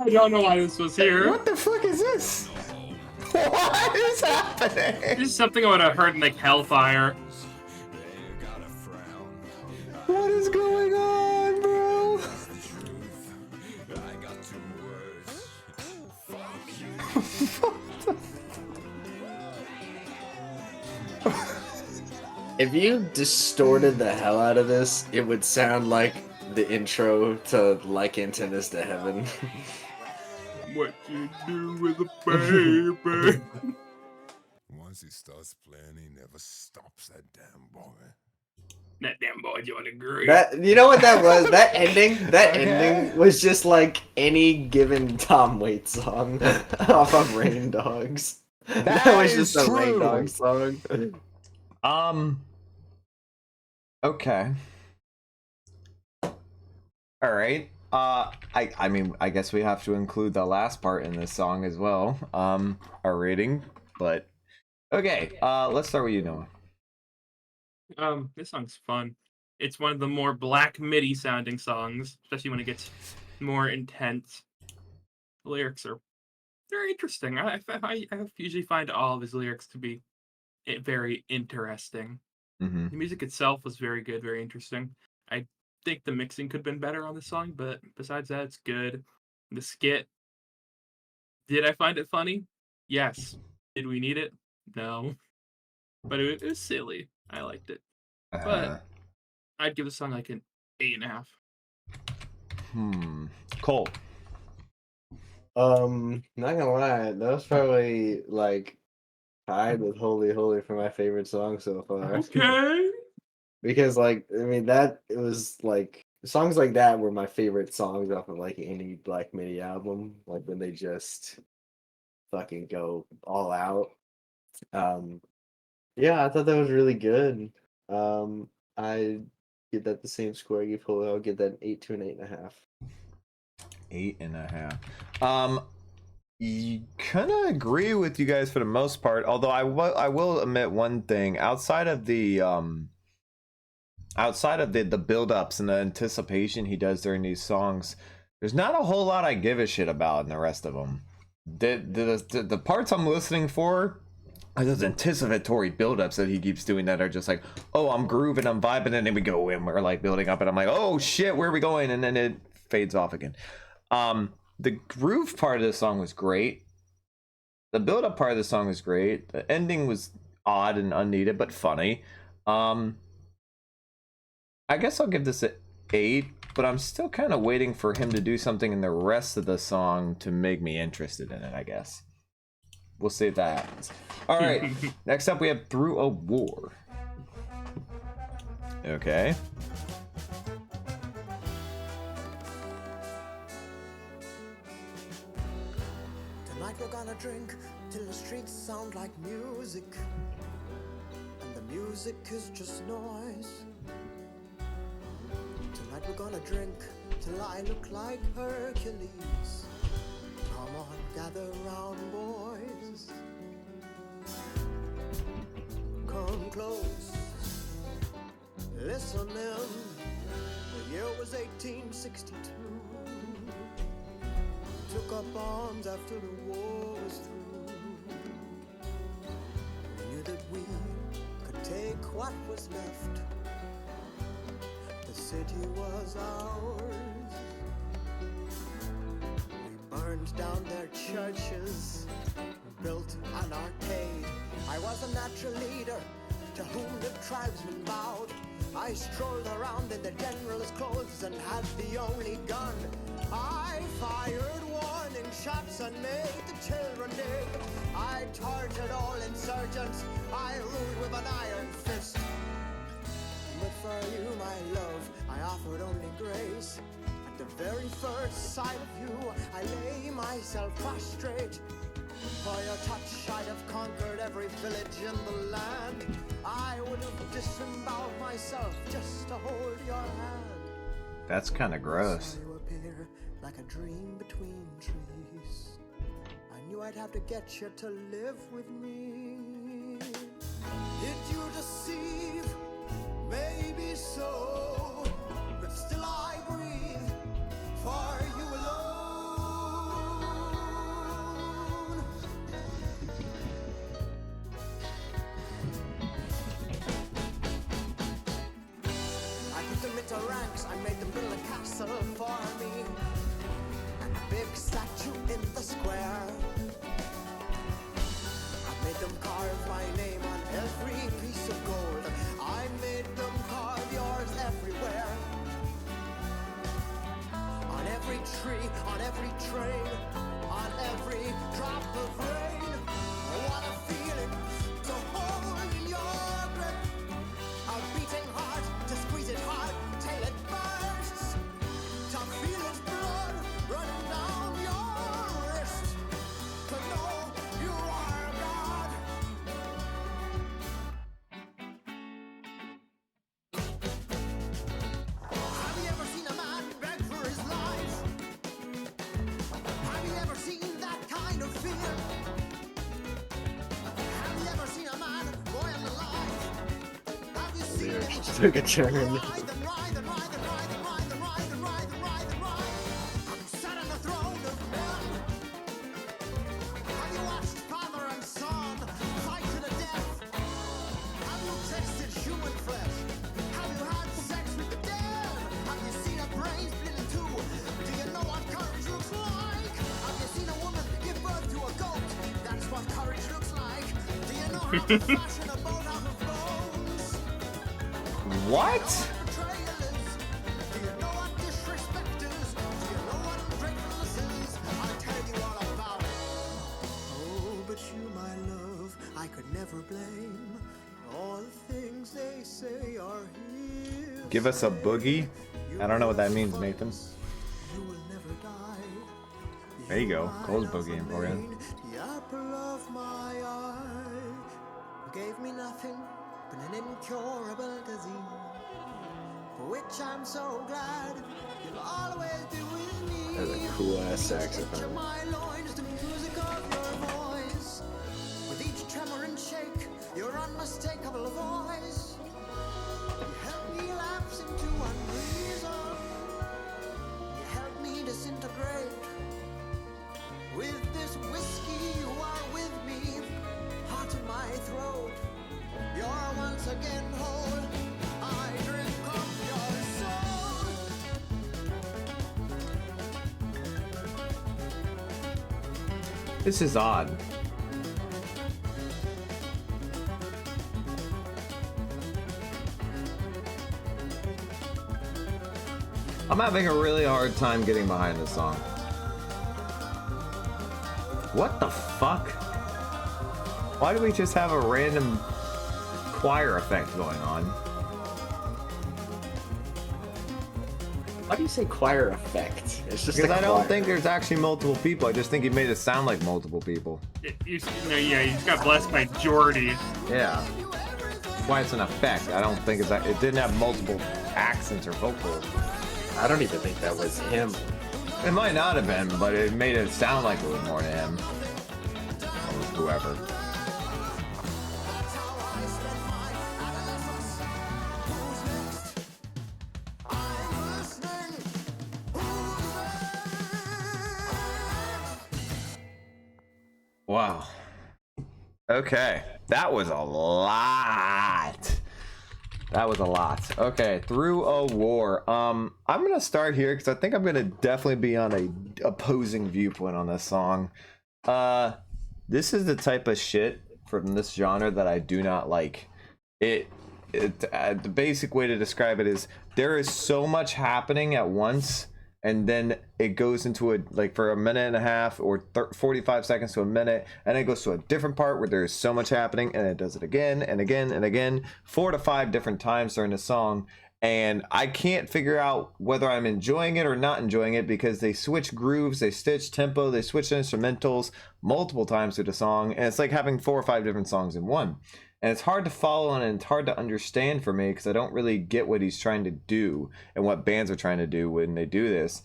I don't know why this was here. What the fuck is this? What is happening? This is something I would have heard in like Hellfire. What is going on, bro? If you distorted the hell out of this, it would sound like the intro to Like Antennas to Heaven. What you do with a baby? Once he starts playing, he never stops, that damn boy. That damn boy, Geordie Greep. That, you know what that was? That ending Okay. ending was just like any given Tom Waits song off of Rain Dogs. That was is just a Rain true. Dogs song. Okay. All right. I mean, I guess we have to include the last part in this song as well. Our rating, but okay. Let's start with you, Noah. This song's fun. It's one of the more Black Midi sounding songs, especially when it gets more intense. The lyrics are very interesting. I usually find all of his lyrics to be very interesting. Mm-hmm. The music itself was very good, very interesting. I think the mixing could have been better on this song, but besides that, it's good. The skit, did I find it funny? Yes. Did we need it? No. But it was silly. I liked it. But I'd give the song like an 8.5. Cole. Not gonna lie, that was probably like tied with Holy Holy for my favorite song so far. Okay. Because like I mean that it was like songs like that were my favorite songs off of like any Black Midi album, like when they just fucking go all out. Yeah, I thought that was really good. I give that the same score I give Holy. I'll give that an 8 to an 8.5. 8.5. You kind of agree with you guys for the most part, although I will admit one thing. Outside of the build-ups and the anticipation he does during these songs, there's not a whole lot I give a shit about in the rest of them. The parts I'm listening for, those anticipatory buildups that he keeps doing that are just like, oh, I'm grooving, I'm vibing, and then we go and we're like building up, and I'm like, oh shit, where are we going? And then it fades off again. The groove part of the song was great. The build-up part of the song was great. The ending was odd and unneeded, but funny. I guess I'll give this an 8, but I'm still kind of waiting for him to do something in the rest of the song to make me interested in it, I guess. We'll see if that happens. All right, next up we have Through a War. Okay. Tonight we're gonna drink till the streets sound like music, and the music is just noise. Tonight we're gonna drink till I look like Hercules. Come on, gather round, boys. Come close. Listen in. The year was 1862. Took up arms after the war was through. We knew that we could take what was left. The city was ours. We burned down their churches, built an arcade. I was a natural leader to whom the tribesmen bowed. I strolled around in the general's clothes and had the only gun. I fired warning shots and made the children dig. I tortured all insurgents. I ruled with an iron fist. But for you, my love, I offered only grace. At the very first sight of you, I lay myself prostrate. For your touch, I'd have conquered every village in the land. I would have disemboweled myself just to hold your hand. That's kind of gross. You appear like a dream between trees. I knew I'd have to get you to live with me. Did you deceive? Maybe so, but still I breathe for you alone. I put them into ranks, I made them build a castle for me, and a big statue in the square. I made them carve my name on every piece of gold. I made them carve yours everywhere. On every tree, on every train, on every drop of rain. What a feeling to hold in your grip. A beating heart, to squeeze it hard till it bursts. To feel its blood running down your wrist. To know you are God. Have you ever seen a man beg for his life? Have you ever seen that kind of fear? Have you ever seen a man boil alive? Have you seen Lyrics him just took a turn. ride and ride and ride and ride and ride and ride and ride and ride and ride and ride? Have you sat on the throne of men? Have you watched father and son fight to the death? Have you tasted human flesh? Have you had sex with the dead? Have you seen a brain split in two? Do you know what courage looks like? Have you seen a woman give birth to a goat? That's what courage looks like. Do you know how to fashion a boat out of bones? What? Betrayal is. Do you know what disrespect is? Do you know what ungratefulness is? I'll tell you all about it. Oh, but you, my love, I could never blame. All the things they say are here. Give us a boogie? I don't know what that means, Nathan. You will never die. There you go. Cole's boogie for you. The apple of my eye. You gave me nothing but an incurable disease, for which I'm so glad you'll always be with me. That's a cool ass Itch of saxophone. my loins, the music of your voice. With each tremor and shake, your unmistakable voice. You help me lapse into unreason. You help me disintegrate. With this whiskey, you are with me. Heart in my again whole. I drink up your soul. This is odd. I'm having a really hard time getting behind this song. What the fuck? Why do we just have a random choir effect going on? Why do you say choir effect? It's just Because a I don't choir. think there's actually multiple people. I just think he made it sound like multiple people. You know, yeah, you just got blessed by Geordie. Yeah. That's why it's an effect. I don't think it's that. It didn't have multiple accents or vocals. I don't even think that was him. It might not have been, but it made it sound like it was more to him. Or whoever. That's how I spent my adolescence. Who's next? I'm listening. Who's next? Wow. Okay. That was a lot. That was a lot. Okay, Through a War. I'm gonna start here because I think I'm gonna definitely be on a opposing viewpoint on this song. This is the type of shit from this genre that I do not like. The basic way to describe it is there is so much happening at once, and then it goes into a, like, for a minute and a half or 45 seconds to a minute, and it goes to a different part where there's so much happening, and it does it again and again and again 4 to 5 different times during the song, and I can't figure out whether I'm enjoying it or not enjoying it because they switch grooves, they stitch tempo, they switch instrumentals multiple times through the song, and it's like having 4 or 5 different songs in one. And it's hard to follow and it's hard to understand for me because I don't really get what he's trying to do and what bands are trying to do when they do this.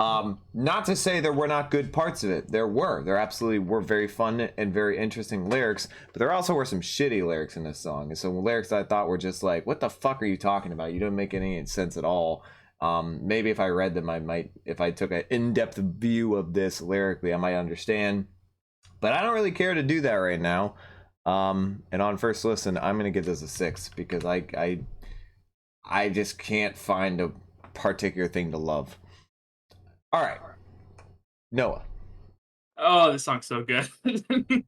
Not to say there were not good parts of it. There were. There absolutely were very fun and very interesting lyrics, but there also were some shitty lyrics in this song. And some lyrics I thought were just like, what the fuck are you talking about? You don't make any sense at all. Maybe if I read them, I might, if I took an in-depth view of this lyrically, I might understand. But I don't really care to do that right now. And on first listen, I'm gonna give this a 6 because I just can't find a particular thing to love. All right, Noah. Oh, this song's so good. The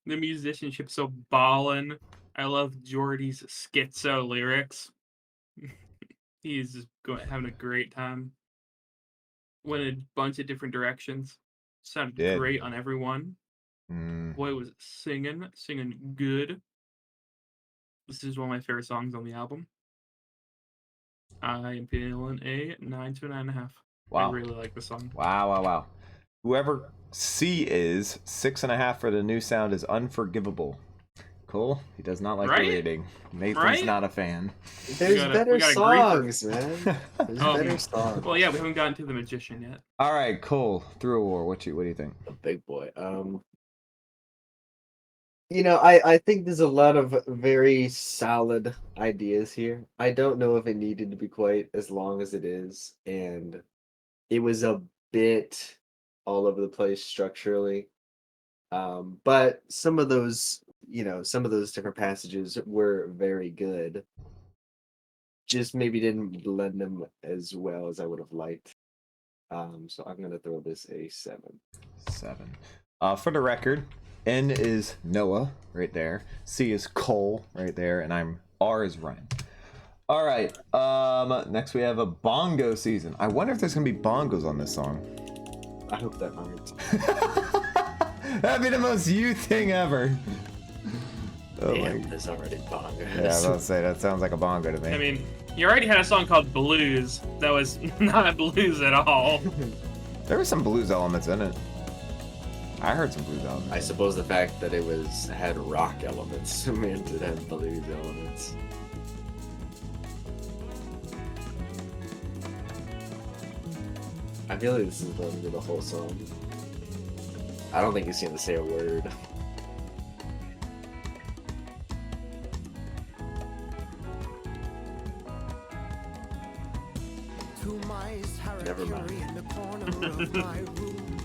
musicianship's so ballin'. I love Geordie's schizo lyrics. He's just having a great time. Went a bunch of different directions. Sounded great on every one. Boy was singing good. This is one of my favorite songs on the album. I am feeling a 9 to 9.5. Wow. I really like the song. Wow. Whoever C is 6.5 for the new sound is unforgivable. Cool. He does not like the rating. Nathan's not a fan. There's better songs, man. There's better songs. Well, yeah, we haven't gotten to the magician yet. All right, Cole. Through a War. What do you think? A big boy. You know, I think there's a lot of very solid ideas here. I don't know if it needed to be quite as long as it is, and it was a bit all over the place structurally. But some of those, some of those different passages were very good. Just maybe didn't blend them as well as I would have liked. So I'm gonna throw this a 7. 7. For the record, N is Noah right there. C is Cole right there, and R is Ryan. All right. Next we have a bongo season. I wonder if there's gonna be bongos on this song. I hope that aren't. That'd be the most you thing ever. Oh Damn, there's already bongos. Yeah, I was about to say that sounds like a bongo to me. I mean, you already had a song called Blues that was not blues at all. There were some blues elements in it. I heard some blues elements. I suppose the fact that it had rock elements meant it had blues elements. I feel like this is going to be the whole song. I don't think he's going to say a word. Never mind. In the corner of my room.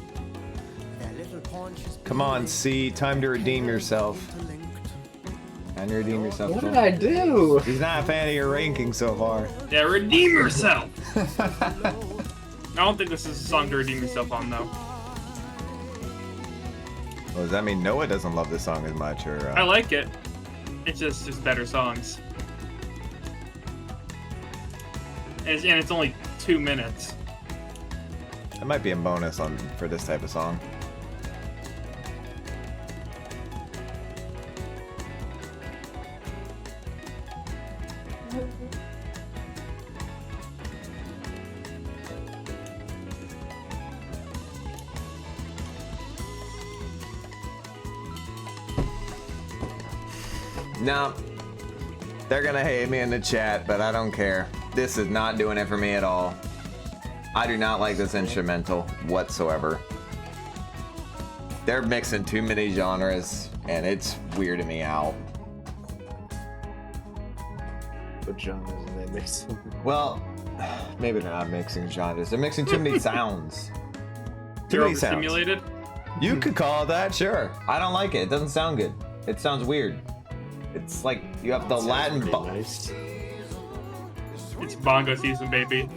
Their little paunches Come on, C. Time to redeem yourself. interlinked. And redeem yourself. What Joel. did I do? He's not a fan of your ranking so far. Yeah, redeem yourself. I don't think this is a song to redeem yourself on, though. Well, does that mean Noah doesn't love this song as much, or? I like it. It's just better songs. And it's only 2 minutes. That might be a bonus for this type of song. No, they're gonna hate me in the chat, but I don't care. This is not doing it for me at all. I do not like this instrumental whatsoever. They're mixing too many genres, and it's weirding me out. What genres are they mixing? Well, maybe they're not mixing genres. They're mixing too many sounds. Too You're many sounds. overstimulated? You could call it that, sure. I don't like it. It doesn't sound good. It sounds weird. It's like you have the Latin. Nice. It's bongo season, baby.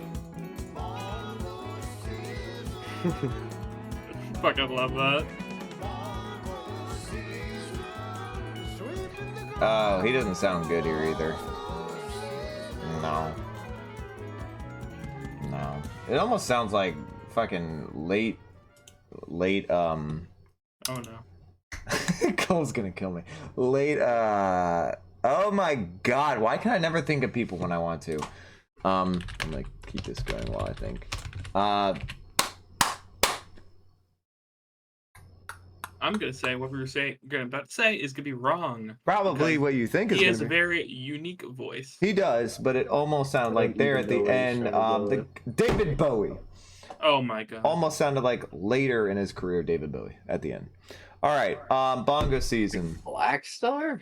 Fucking love that. Oh, he doesn't sound good here either. No. No. It almost sounds like fucking late, Oh no. Cole's gonna kill me. Late, oh my god, why can I never think of people when I want to? I'm gonna keep this going while I think. I'm gonna say what we were about to say is gonna be wrong. Probably Because what you think is He gonna has a be. very unique voice. He does, but it almost sounded like there at the end, David Bowie. Oh my god. Almost sounded like later in his career, David Bowie at the end. All right, Bongo season. Black Star?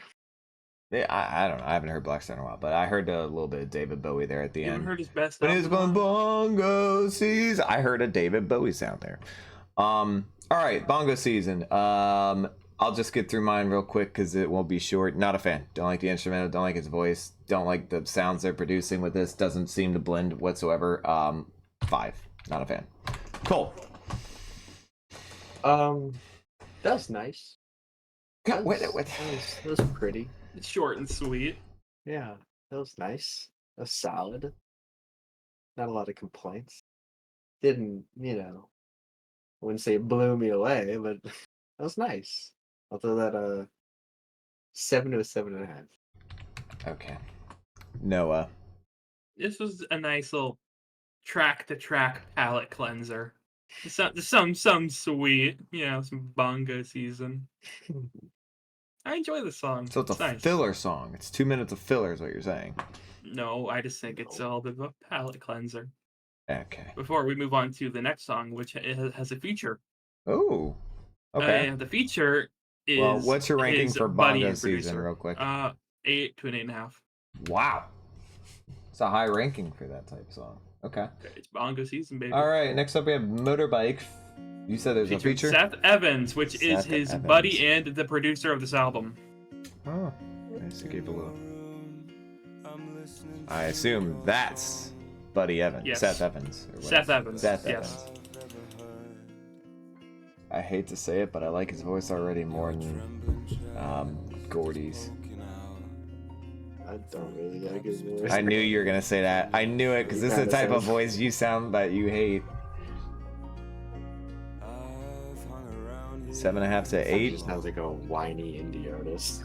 Yeah, I don't know. I haven't heard Black Star in a while, but I heard a little bit of David Bowie there at the You haven't end. heard his best When he was album? going Bongo season, I heard a David Bowie sound there. All right, Bongo season. I'll just get through mine real quick because it won't be short. Not a fan. Don't like the instrumental. Don't like his voice. Don't like the sounds they're producing with this. Doesn't seem to blend whatsoever. 5. Not a fan. Cool. That's nice. God, wait. That was pretty. It's short and sweet. Yeah, that was nice. That was solid. Not a lot of complaints. Didn't, I wouldn't say it blew me away, but that was nice. I'll throw that 7 to a 7.5. Okay. Noah. This was a nice little track-to-track palate cleanser. Some sweet, some bongo season. I enjoy the song. So it's a nice. filler song. It's 2 minutes of filler is what you're saying. No, I just think it's all bit of a palate cleanser. Okay. Before we move on to the next song, which has a feature. Oh. Okay. The feature is. Well, what's your ranking his for buddy Bongo and season, producer. real quick? 8 to an 8.5. Wow. It's a high ranking for that type of song. Okay. It's bongo season, baby. All right. Next up, we have Motorbike. You said there's a Featured feature? Seth Evans, which is Seth his Evans. buddy and the producer of this album. Oh. Nice to keep a little. I assume that's Buddy Evans. Yes. Seth Evans. or what Seth is- Evans, Seth yes. Evans. I hate to say it, but I like his voice already more than Geordie's. I don't really like his voice. I knew you were gonna say that. I knew it because this is the type of voice you sound that you hate. 7.5 to He 8. just sounds like a whiny indie artist.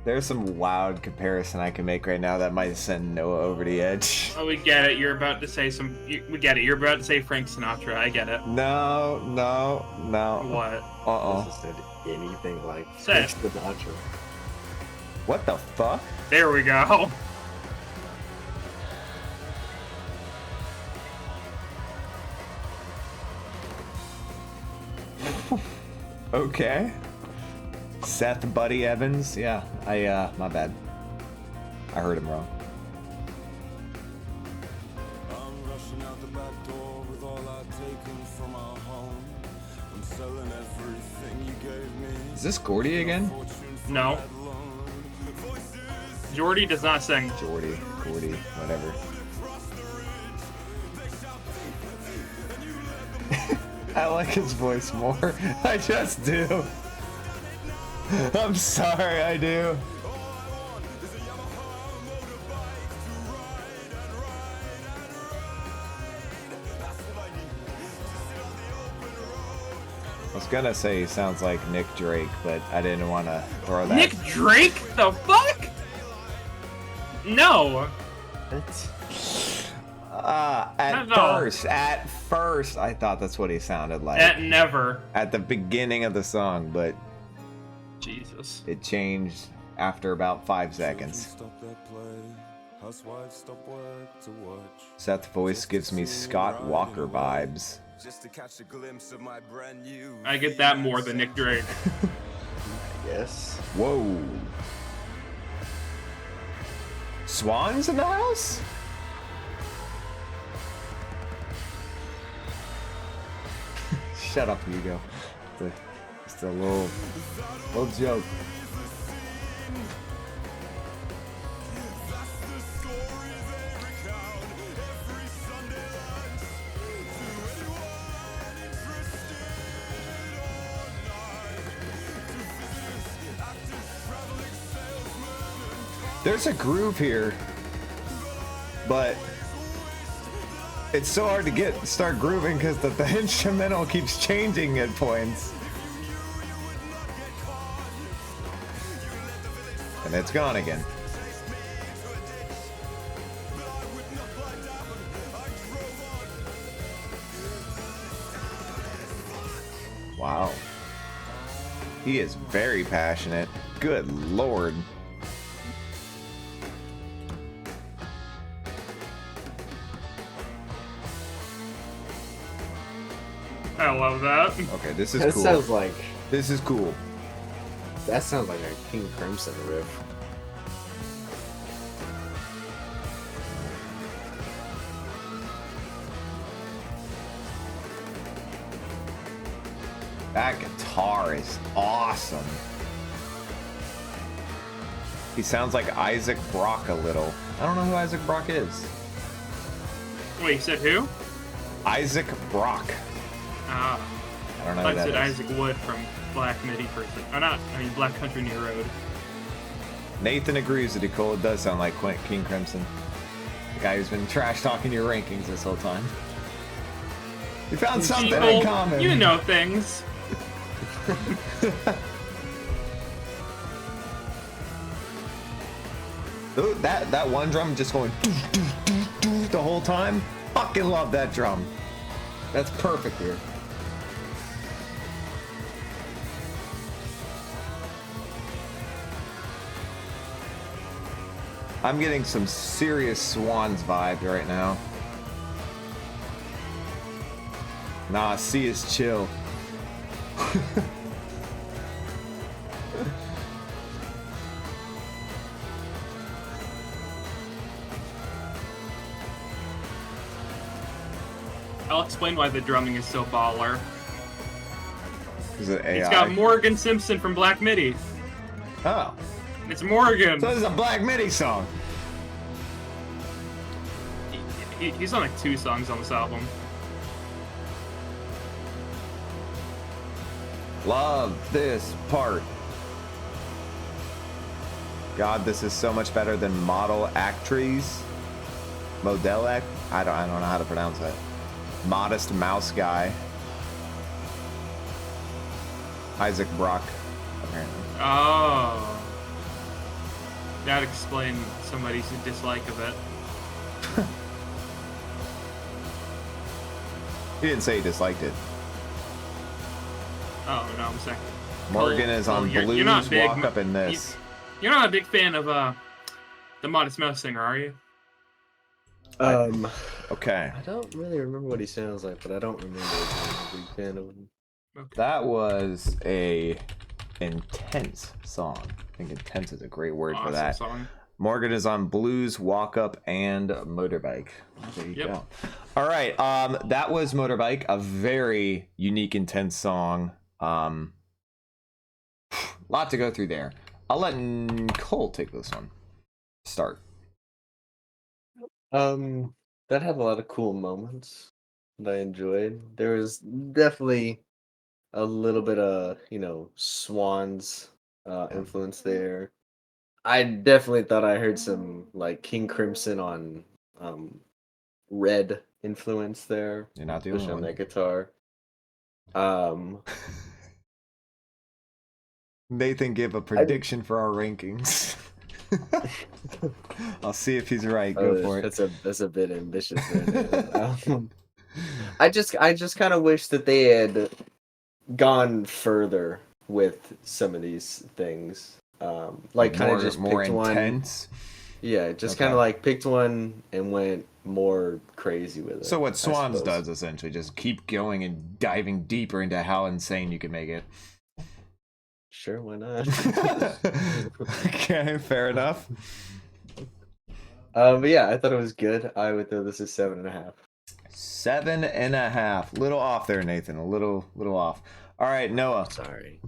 There's some wild comparison I can make right now that might send Noah over the edge. Oh, we get it. You're about to say we get it. You're about to say Frank Sinatra. I get it. No. What? Hasn't said anything like Say Frank it. Sinatra. What the fuck? There we go. Okay. Seth Buddy Evans. Yeah, my bad. I heard him wrong. I'm rushing out the back door with all I've taken from our home. I'm selling everything you gave me. Is this Geordie again? No. Geordie does not sing. Geordie, Geordie, whatever. I like his voice more. I just do. I'm sorry, I do. I was gonna say he sounds like Nick Drake, but I didn't want to throw that. Nick Drake? The fuck? No. At first, I thought that's what he sounded like. Never. At the beginning of the song, but Jesus. it changed after about 5 seconds. Seth's voice gives me Scott Walker vibes. Just to catch a glimpse of my brand new. I get that more than Nick Drake. Yes. Whoa. Swans in the house? Shut up, Hugo. Just a little joke. There's a groove here, but it's so hard to start grooving because the instrumental keeps changing at points. And it's gone again. Wow. He is very passionate. Good Lord. I love that. Okay, this is That cool. sounds like This is cool. that sounds like a King Crimson riff. That guitar is awesome. He sounds like Isaac Brock a little. I don't know who Isaac Brock is. Wait, you said who? Isaac Brock. Ah. I don't know I who that said is. Isaac Wood from Black Midi person. Oh, not. I mean, Black Country New Road. Nathan agrees that Nicole does sound like King Crimson. The guy who's been trash talking your rankings this whole time. You found something in People, common. you know things. Ooh, that one drum just going the whole time. Fucking love that drum. That's perfect here. I'm getting some serious Swans vibes right now. Nah, C is chill. I'll explain why the drumming is so baller. Is it AI? It's got Morgan Simpson from Black Midi. Oh, It's Morgan. so this is a Black Midi song. He's on like 2 songs on this album. Love this part. God, this is so much better than Model Actrice. Model Act. I don't know how to pronounce that. Modest Mouse Guy. Isaac Brock, apparently. Oh. That explains somebody's dislike of it. He didn't say he disliked it. Oh, no, I'm saying. Morgan is on you're Blues not big, Walk Up in this. You're not a big fan of the Modest Mouse singer, are you? Okay. I don't really remember what he sounds like, but I don't remember being a big fan of him. Okay. That was a intense song. I think intense is a great word for Awesome that. song. Morgan is on Blues, Walk Up, and Motorbike. There you Yep. go. All right. That was Motorbike, a very unique, intense song. lot to go through there. I'll let Cole take this one. Start. That had a lot of cool moments that I enjoyed. There was definitely a little bit of, Swan's influence there. I definitely thought I heard some like King Crimson on Red influence there, You're not the especially only on one. that guitar. Um, Nathan gave a prediction for our rankings. I'll see if he's right. Go for it. that's a bit ambitious there, man. I just kind of wish that they had gone further with some of these things. Like kind of just more picked one. intense. Yeah, just Okay. kind of like picked one and went more crazy with it. So what I Swans suppose. does essentially just keep going and diving deeper into how insane you can make it. Sure, why not? Okay, fair enough. But yeah, I thought it was good. I would throw this as 7.5. 7.5. Little off there, Nathan. A little off. All right, Noah. Sorry.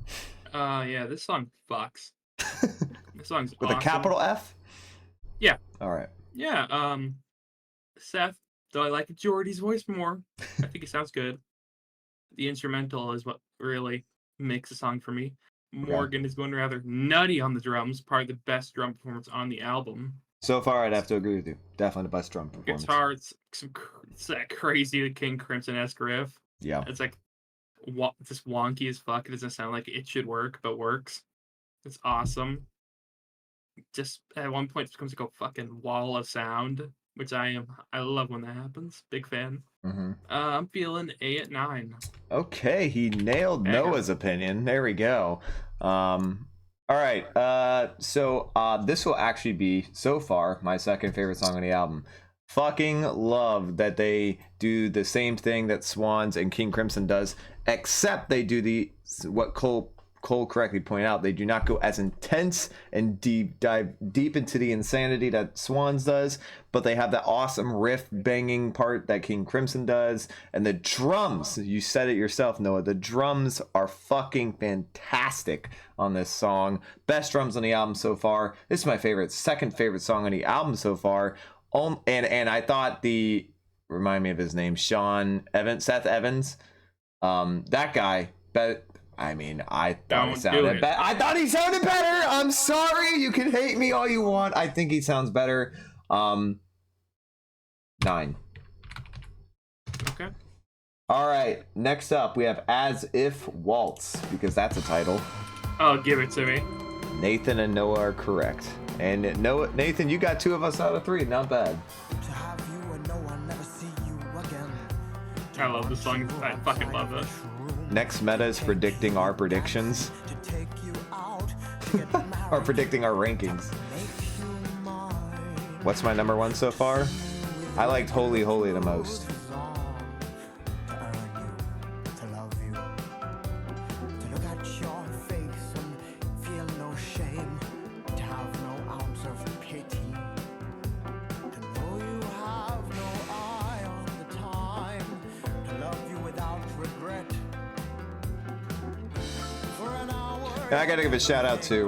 Yeah, this song fucks. This song's With awesome. a capital F? Yeah. All right. Yeah, Seth, though I like Geordie's voice more. I think it sounds good. The instrumental is what really makes the song for me. Morgan is going rather nutty on the drums, probably the best drum performance on the album. So far, I'd have to agree with you. Definitely the best drum performance. Guitar, it's that crazy King Crimson-esque riff. Yeah. It's like just wonky as fuck. It doesn't sound like it should work, but works. It's awesome. Just at one point, it becomes like a fucking wall of sound, which I love when that happens. Big fan. Mm-hmm. I'm feeling 8 at 9. Okay, he nailed Banger. Noah's opinion. There we go. All right. So this will actually be so far my second favorite song on the album. Fucking love that they do the same thing that Swans and King Crimson does, except they do what Cole correctly pointed out. They do not go as intense and dive deep into the insanity that Swans does, but they have that awesome riff banging part that King Crimson does, and the drums. You said it yourself, Noah. The drums are fucking fantastic on this song. Best drums on the album so far. This is my second favorite song on the album so far. And I thought remind me of his name, Seth Evans. That guy, but I mean, I thought he sounded better. I thought he sounded better. I'm sorry. You can hate me all you want. I think he sounds better. 9. Okay. All right. Next up, we have As If Waltz, because that's a title. Oh, give it to me. Nathan and Noah are correct. And Nathan, you got 2 of us out of 3. Not bad. To have you and no one never see you again. I love this song. I fucking love it. Next meta is predicting our predictions. To take you out, to get married, Or predicting our rankings. make you mine. What's my number 1 so far? I liked Holy Holy the most. To earn you, to love you, to look at your face and feel no shame, to have no ounce of pity, to know you have no eye on the time, to love you without regret. For an hour, And I gotta give a shout out to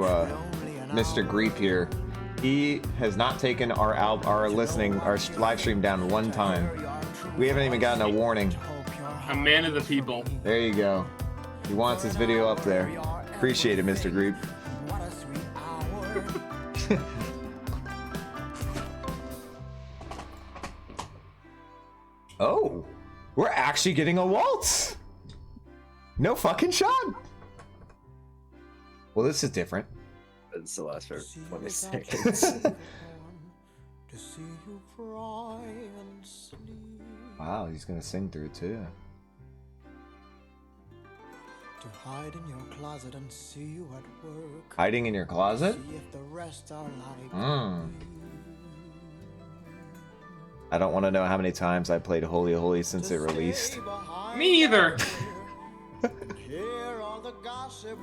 Mr. Greep here. He has not taken our live stream down one time. We haven't even gotten a warning. A man of the people. There you go. He wants his video up there. Appreciate it, Mr. Greep. what a sweet hour. Oh, we're actually getting a waltz. No fucking shot. Well, this is different. It's the last for 20 To seconds. see you cry and sleep. Wow, he's gonna sing through it too. To hide in your closet and see you at work. Hiding in your closet? See if the rest are like Mm. I don't want to know how many times I played Holy Holy since it released. Me either. Hear all the gossip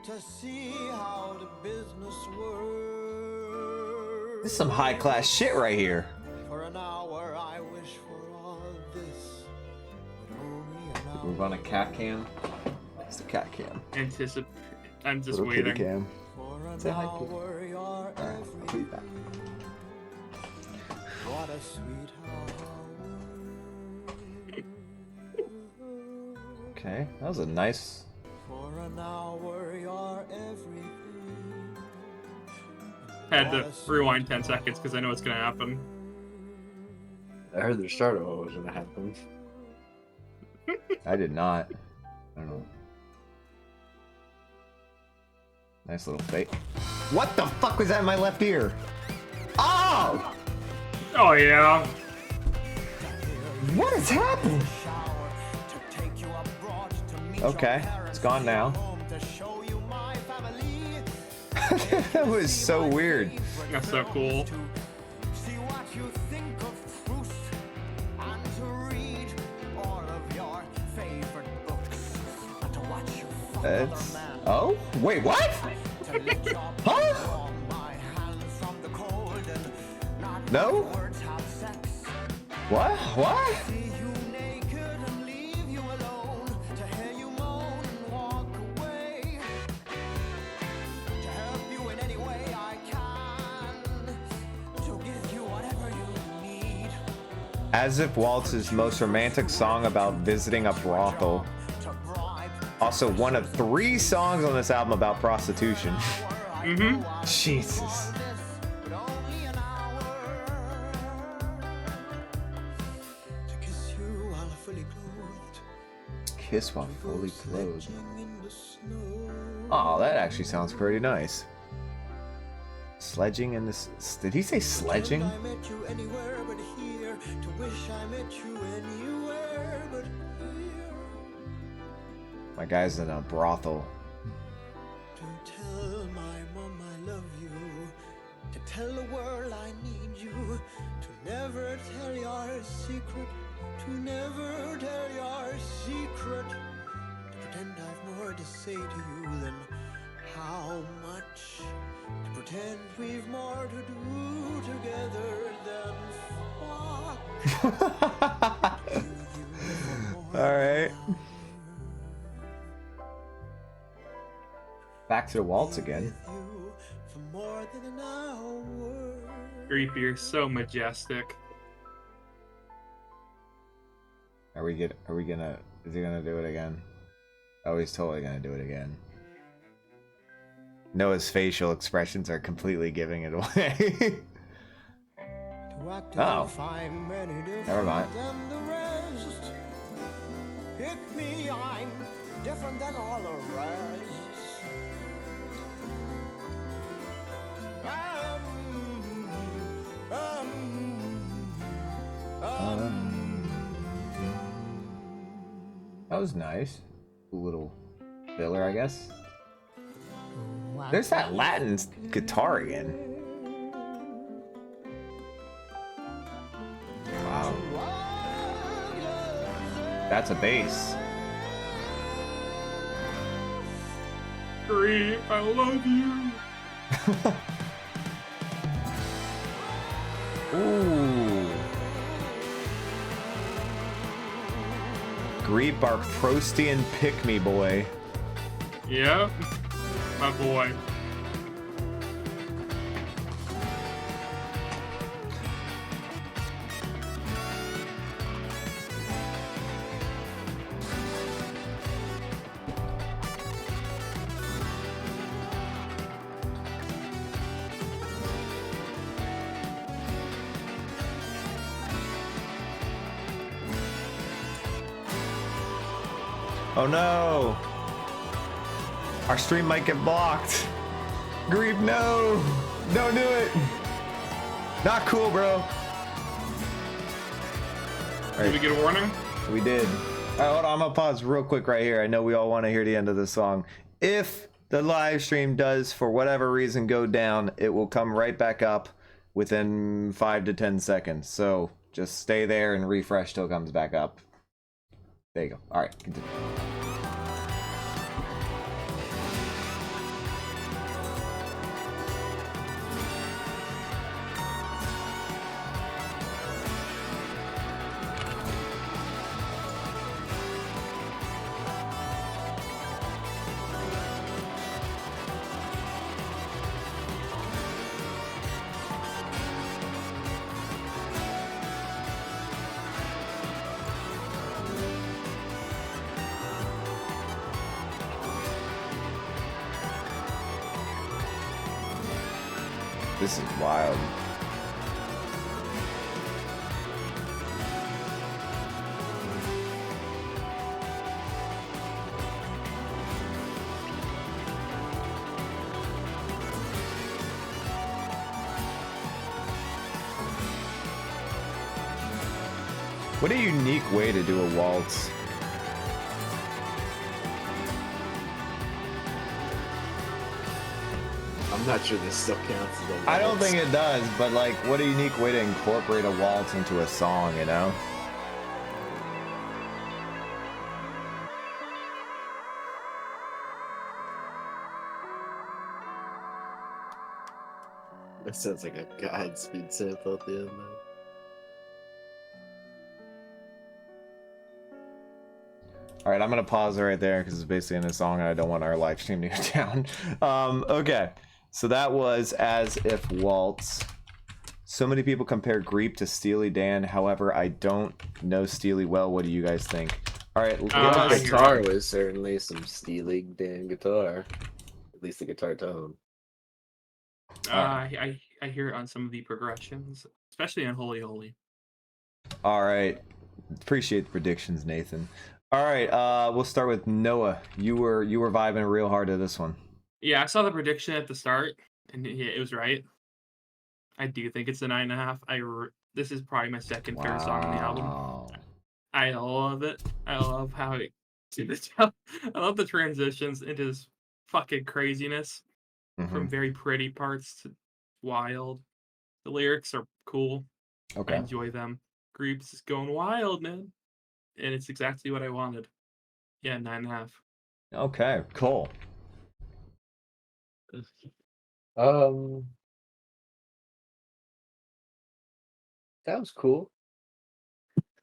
to see how the business works. This is some high class shit right here. For an hour I wish for all this, but only an hour. Move on a cat cam. It's the cat cam. I'm just Little kitty waiting. cam. Say hi, kitty. Alright, I'll put you back. What a sweetheart. Okay, that was a nice. For an hour, you're everything. Had to rewind 10 seconds because I know what's gonna happen. I heard the start of what was gonna happen. I did not. I don't know. Nice little fake. What the fuck was that in my left ear? Oh! Oh yeah. What is happening? Okay, it's gone now. That was so weird. That's so cool. It's... Oh? Wait, what? Huh? No? What? What? As If Waltz's most romantic song about visiting a brothel. Also, one of 3 songs on this album about prostitution. Jesus. Kiss while fully clothed. Oh, that actually sounds pretty nice. Sledging in this. Did he say sledging? My guy's in a brothel. To tell my mom I love you, to tell the world I need you, to never tell your secret, to never tell your secret, to pretend I've more to say to you than how much, to pretend we've more to do together than fuck. All right. Back to the waltz again. Greep, you're so majestic. Is he gonna do it again? Oh, he's totally gonna do it again. Noah's facial expressions are completely giving it away. Oh. Never mind. Pick me, I'm different than all the rest. That was nice. A little filler, I guess. There's that Latin guitar again. Wow. That's a bass. Greep, I love you. Ooh. Greep, our Proustian pick-me boy. Yep, my boy. Oh no! Our stream might get blocked. Greep, no! Don't do it! Not cool, bro. Did we get a warning? We did. Alright, hold on, I'm gonna pause real quick right here. I know we all want to hear the end of the song. If the live stream does, for whatever reason, go down, it will come right back up within 5 to 10 seconds. So just stay there and refresh till it comes back up. There you go. Alright, continue. This is wild. What a unique way to do a waltz. I'm not sure this still counts as a I don't waltz. think it does, but like, what a unique way to incorporate a waltz into a song, you know? That sounds like a Godspeed sample at the end. Though. All right, I'm gonna pause it right there because it's basically in a song and I don't want our live stream to go down. Okay, so that was As If Waltz. So many people compare Greep to Steely Dan. However, I don't know Steely well. What do you guys think? All right, I The hear guitar was certainly some Steely Dan guitar. At least the guitar tone. I hear it on some of the progressions, especially on Holy Holy. all right. Appreciate the predictions, Nathan. All right, we'll start with Noah. You were vibing real hard to this one. Yeah, I saw the prediction at the start, and yeah, it was right. I do think it's a 9.5. This is probably my second favorite song on the album. Wow. I love it. I love how it. I love the transitions into this fucking craziness from Mhm. very pretty parts to wild. The lyrics are cool. I Okay. enjoy them. Greeps is going wild, man, and it's exactly what I wanted. Yeah, 9.5. Okay. Cool. That was cool.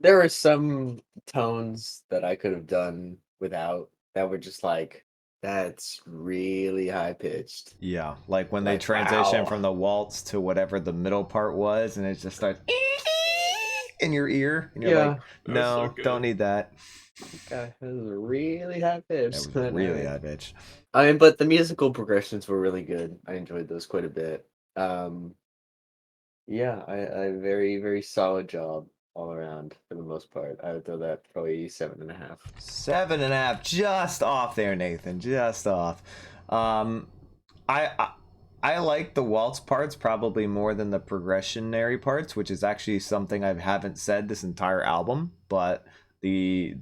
There were some tones that I could have done without that were just like, that's really high pitched. Yeah, like when they Like, transition wow. from the waltz to whatever the middle part was, and it just starts in your ear, and you're Yeah. like, That was so no, good. don't need that. Yeah, it was really high That pitched. was really high bitch. I mean, but the musical progressions were really good. I enjoyed those quite a bit. Yeah, I very, very solid job all around for the most part. I would throw that probably 7.5. 7.5, just off there, Nathan, just off. I like the waltz parts probably more than the progressionary parts, which is actually something I haven't said this entire album. But the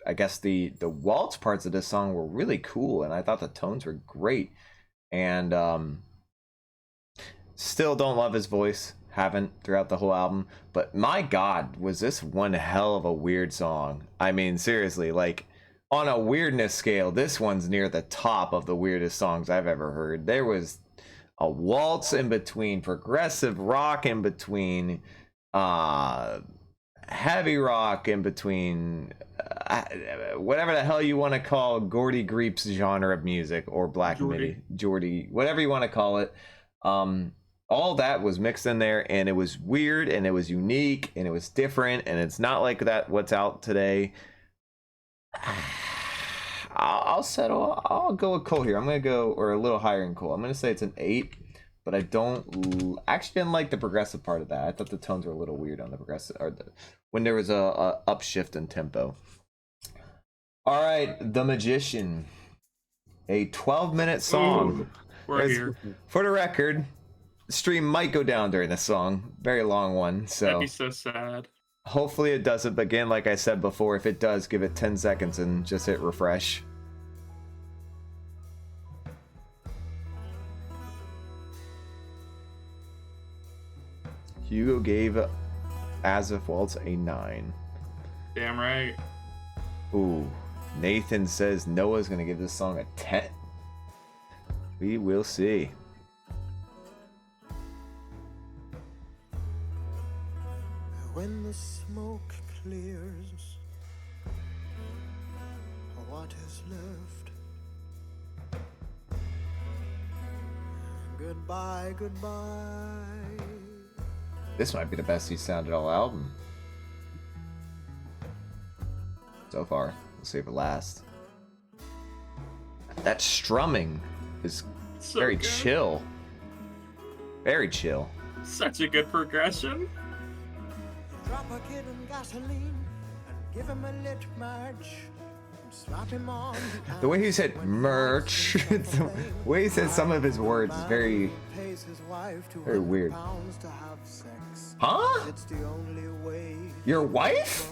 I guess the waltz parts of this song were really cool, and I thought the tones were great. And still don't love his voice. Haven't throughout the whole album. But my God, was this one hell of a weird song. I mean, seriously, like, on a weirdness scale, this one's near the top of the weirdest songs I've ever heard. There was a waltz in between, progressive rock in between, heavy rock in between, whatever the hell you want to call Geordie Greep's genre of music, or black MIDI, Geordie, whatever you want to call it. All that was mixed in there, and it was weird, and it was unique, and it was different, and it's not like that what's out today. I'll settle. I'll go with Cole here. I'm gonna go, or a little higher than Cole. I'm gonna say it's an 8, but I don't actually didn't like the progressive part of that. I thought the tones were a little weird on the progressive, or when there was a upshift in tempo. All right, The Magician, a 12-minute song. Ooh, we're here. For the record, stream might go down during this song. Very long one, That'd so be so sad. hopefully it doesn't. But again, like I said before, if it does, give it 10 seconds and just hit refresh. Hugo gave As If Waltz a 9. Damn right. Ooh, Nathan says Noah's gonna give this song a 10. We will see. When the smoke clears, what is left? Goodbye, goodbye. This might be the best he's sounded all album so far. We'll save it last. That strumming is So very good. chill. Very chill. Such a good progression. Drop a kid in gasoline and give him a lit match. And slap him on The way he said merch, the way he says some of his words is very, very weird. Huh? It's the only way. Your wife?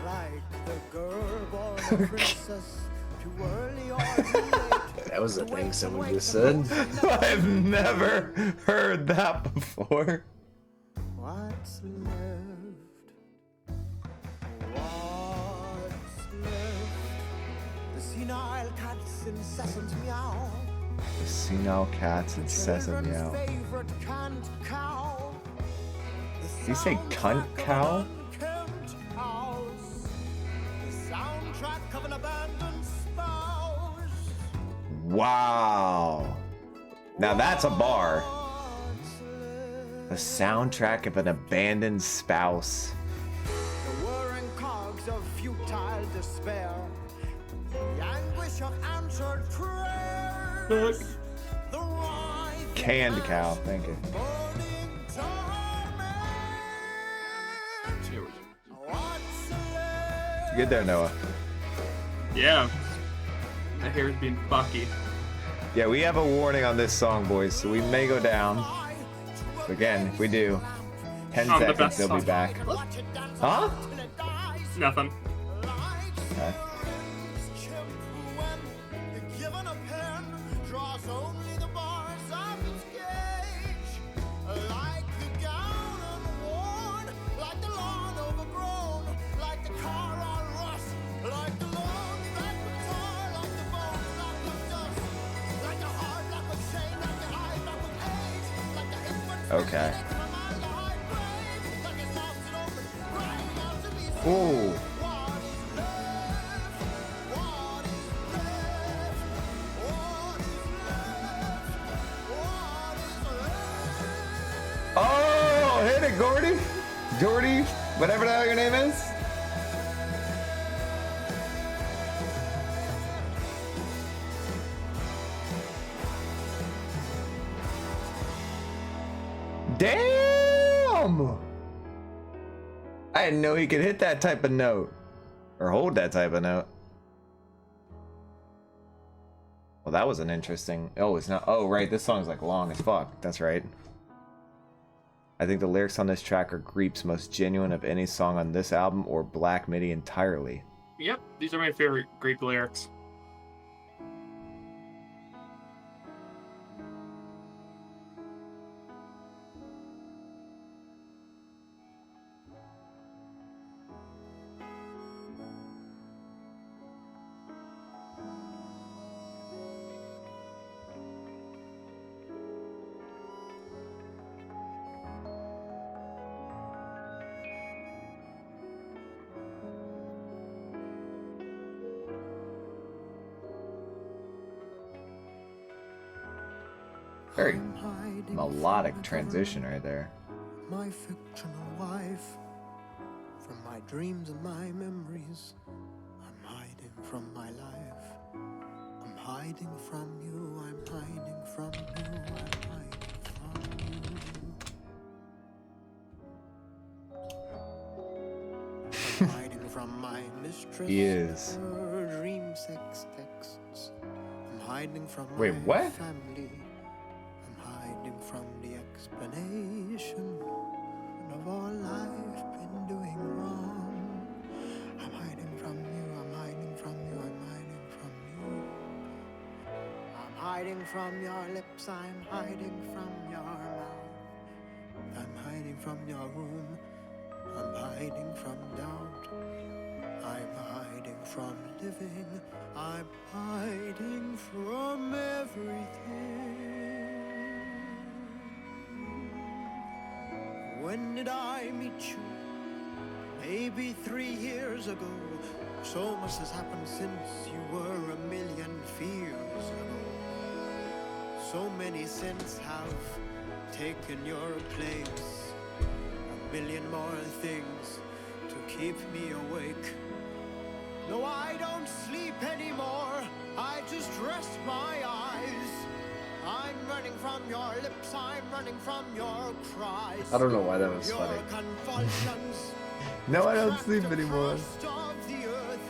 Like the girl born a princess, too early or too late. That was a thing someone just said. I've never heard that before. What's left? What's left? The senile cat's incessant meow. The senile cat's incessant meow. Children's favorite canned cow. Did you say cunt cow? Unkempt house. The soundtrack of an abandoned spouse. Wow. Now that's a bar. What's left? The soundtrack of an abandoned spouse. The whirring cogs of futile despair. The anguish of answered prayers. The writhe Canned cow, thank you. burning torment. What's left? Good there, Noah. Yeah. My hair's being fucky. Yeah, we have a warning on this song, boys, so we may go down. Again, if we do, 10 Oh, the seconds, best they'll be song. back. Huh? Nothing. Okay. Okay. Ooh. Oh, hit it, Geordie. Geordie, whatever the hell your name is. Damn! I didn't know he could hit that type of note. Or hold that type of note. Well, that was an interesting... Oh, it's not... Oh, right, this song's like long as fuck. That's right. I think the lyrics on this track are Greep's most genuine of any song on this album or Black Midi entirely. Yep, these are my favorite Greep lyrics. Very melodic transition right there. My fictional wife, from my dreams and my memories, I'm hiding from my life. I'm hiding from you, I'm hiding from you, I'm hiding from you. I'm hiding from my mistress. He is. Her dream sex texts. I'm hiding from Wait, my what? family. I'm hiding from the explanation of all I've been doing wrong. I'm hiding from you, I'm hiding from you, I'm hiding from you. I'm hiding from your lips, I'm hiding from your mouth. I'm hiding from your room, I'm hiding from doubt. I'm hiding from living, I'm hiding from everything. When did I meet you? Maybe 3 years ago. So much has happened since you were a million fears ago. So many sins have taken your place. A million more things to keep me awake. No, I don't sleep anymore. I just rest my eyes. I'm running from your lips, I'm running from your cries. I don't know why that was Your funny. convulsions. No, I don't Track sleep the anymore. crust of the earth.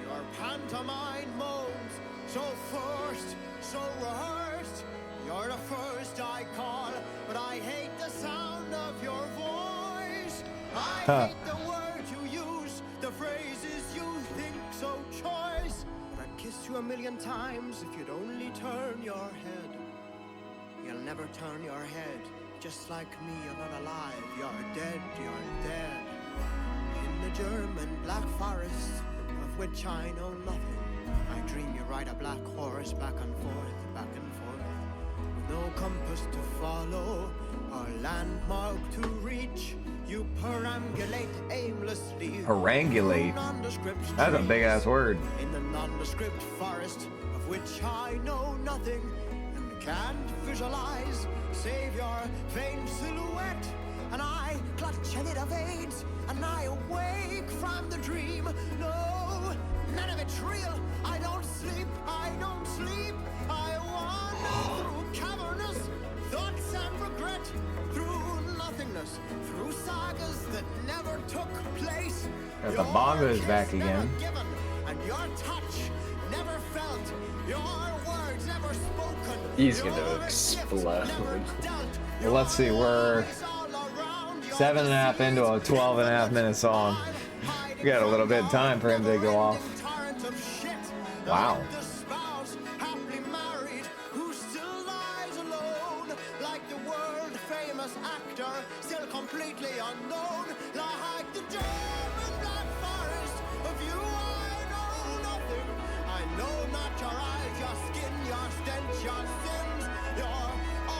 Your pantomime moans, so forced, so rehearsed. You're the first I call, but I hate the sound of your voice. I hate the words you use, the phrases you think so choice. But I'd kiss you 1,000,000 times if you'd only turn your head. You'll never turn your head, just like me, you're not alive, you're dead, you're dead. In the German Black Forest, of which I know nothing, I dream you ride a black horse back and forth, with no compass to follow, or landmark to reach. You perambulate aimlessly. Perambulate? through nondescript That's a trees. big ass word. In the nondescript forest, of which I know nothing, and can't visualize, save your faint silhouette. And I clutch a little veins, and I awake from the dream. No, none of it's real. I don't sleep, I don't sleep. I wander through cavernous thoughts and regret, through nothingness, through sagas that never took place. Got the Bongos back again. Given, and your touch never felt, your words never spoken. He's gonna your explode. gift never dealt. Well, let's see, we're 7.5 into a 12.5 minute song. We got a little bit of time for him to go off. Wow. The spouse, happily married, who still lies alone, like the world famous actor, still completely unknown, like the German Black Forest. Of you I know nothing. I know not your eyes, your skin, your stench, your sins, your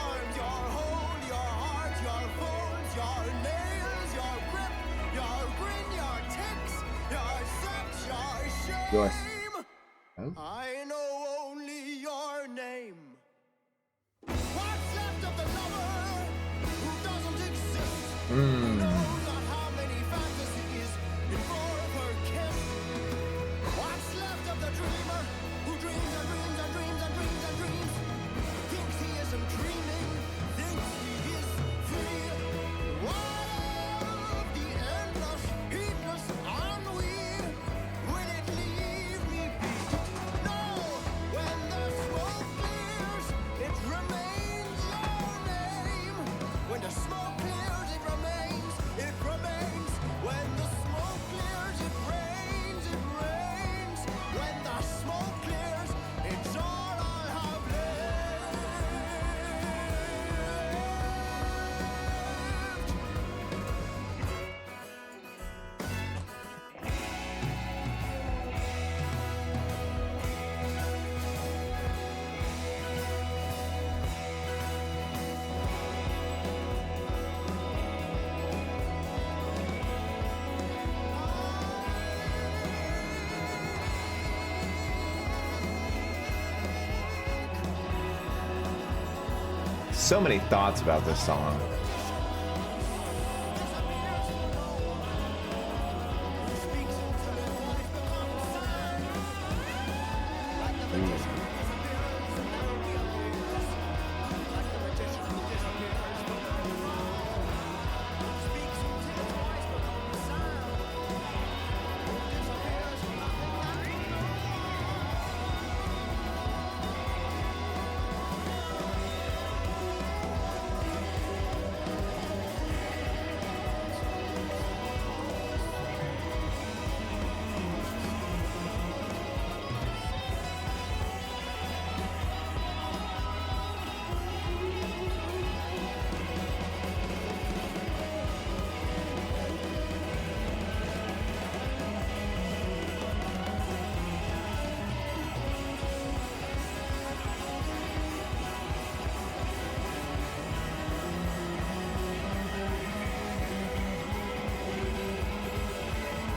arms, your hold, your heart, your folds, your nails, your grip, your grin, your ticks, your sex, your shame. Yours. Oh. I know only your name. What's left of the lover who doesn't exist? Who knows not how many fantasies involve her kiss? What's left of the dreamer who dreams and dreams and dreams and dreams and dreams? Thinks he isn't dreaming, thinks he is free. Why of the endless, heedless ennui? Will it leave me be? No, when the smoke clears, it remains your name. When the smoke clears, it remains, it remains. When the smoke clears, it rains, it rains. When the smoke clears, it's all I have left. So many thoughts about this song.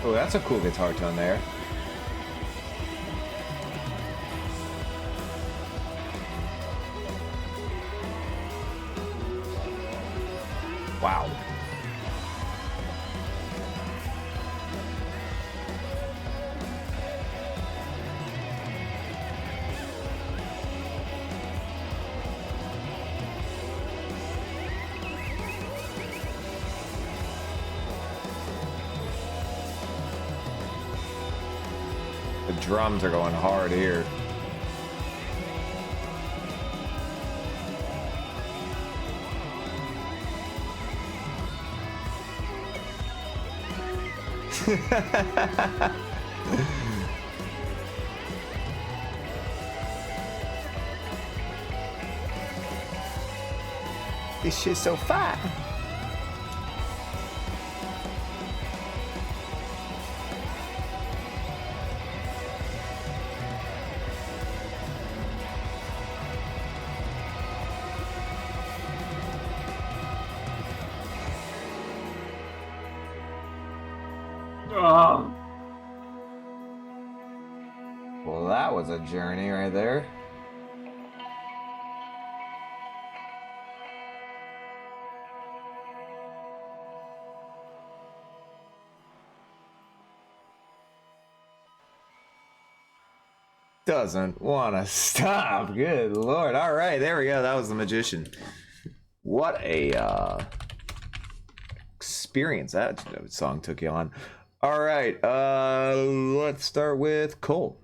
Oh, that's a cool guitar tone there. Wow. drums are going hard here. This shit's so fat. Oh. Well, that was a journey right there. Doesn't want to stop. Good lord. All right, there we go. That was the magician. What a experience that song took you on. All right, let's start with Cole.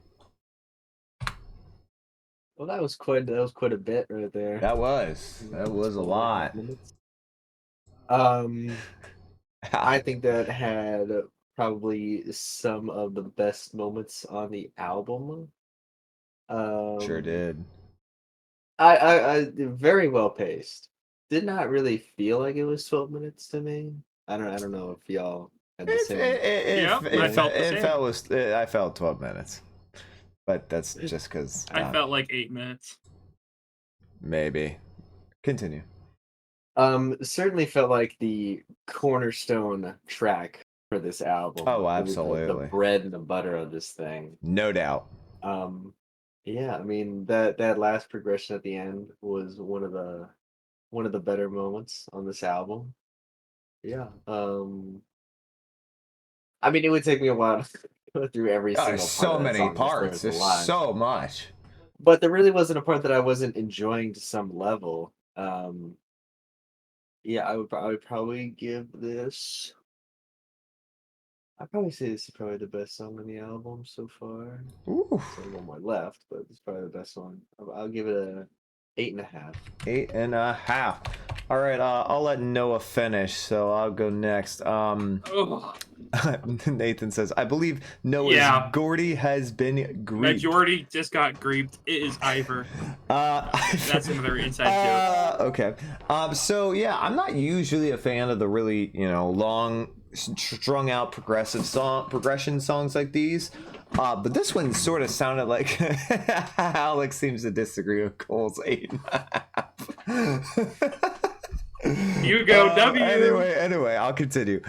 Well, that was quite a bit right there. That was a lot. I think that had probably some of the best moments on the album. Sure did. I very well paced. Did not really feel like it was 12 minutes to me. I don't know if y'all had the same. I felt 12 minutes, but that's just because I felt like 8 minutes. Maybe. Continue. Certainly felt like the cornerstone track for this album. Oh, It was absolutely. the bread and the butter of this thing. No doubt. Yeah, I mean that last progression at the end was one of the better moments on this album. Yeah. I mean, it would take me a while to go through every single There's part so of that many song, just parts. there's There's a lot. so much. But there really wasn't a part that I wasn't enjoying to some level. Yeah, I would probably give this. I'd probably say this is probably the best song on the album so far. Ooh. There's one more left, but it's probably the best one. I'll give it a 8.5. 8.5. All right, I'll let Noah finish, so I'll go next. Nathan says, I believe Noah's Geordie has been greeped. Geordie just got greeped. It is Ivor. That's another inside joke. Okay. So yeah, I'm not usually a fan of the really, long, strung out progression songs like these. But this one sort of sounded like Alex seems to disagree with Cole's 8.5. You go W. Anyway, I'll continue.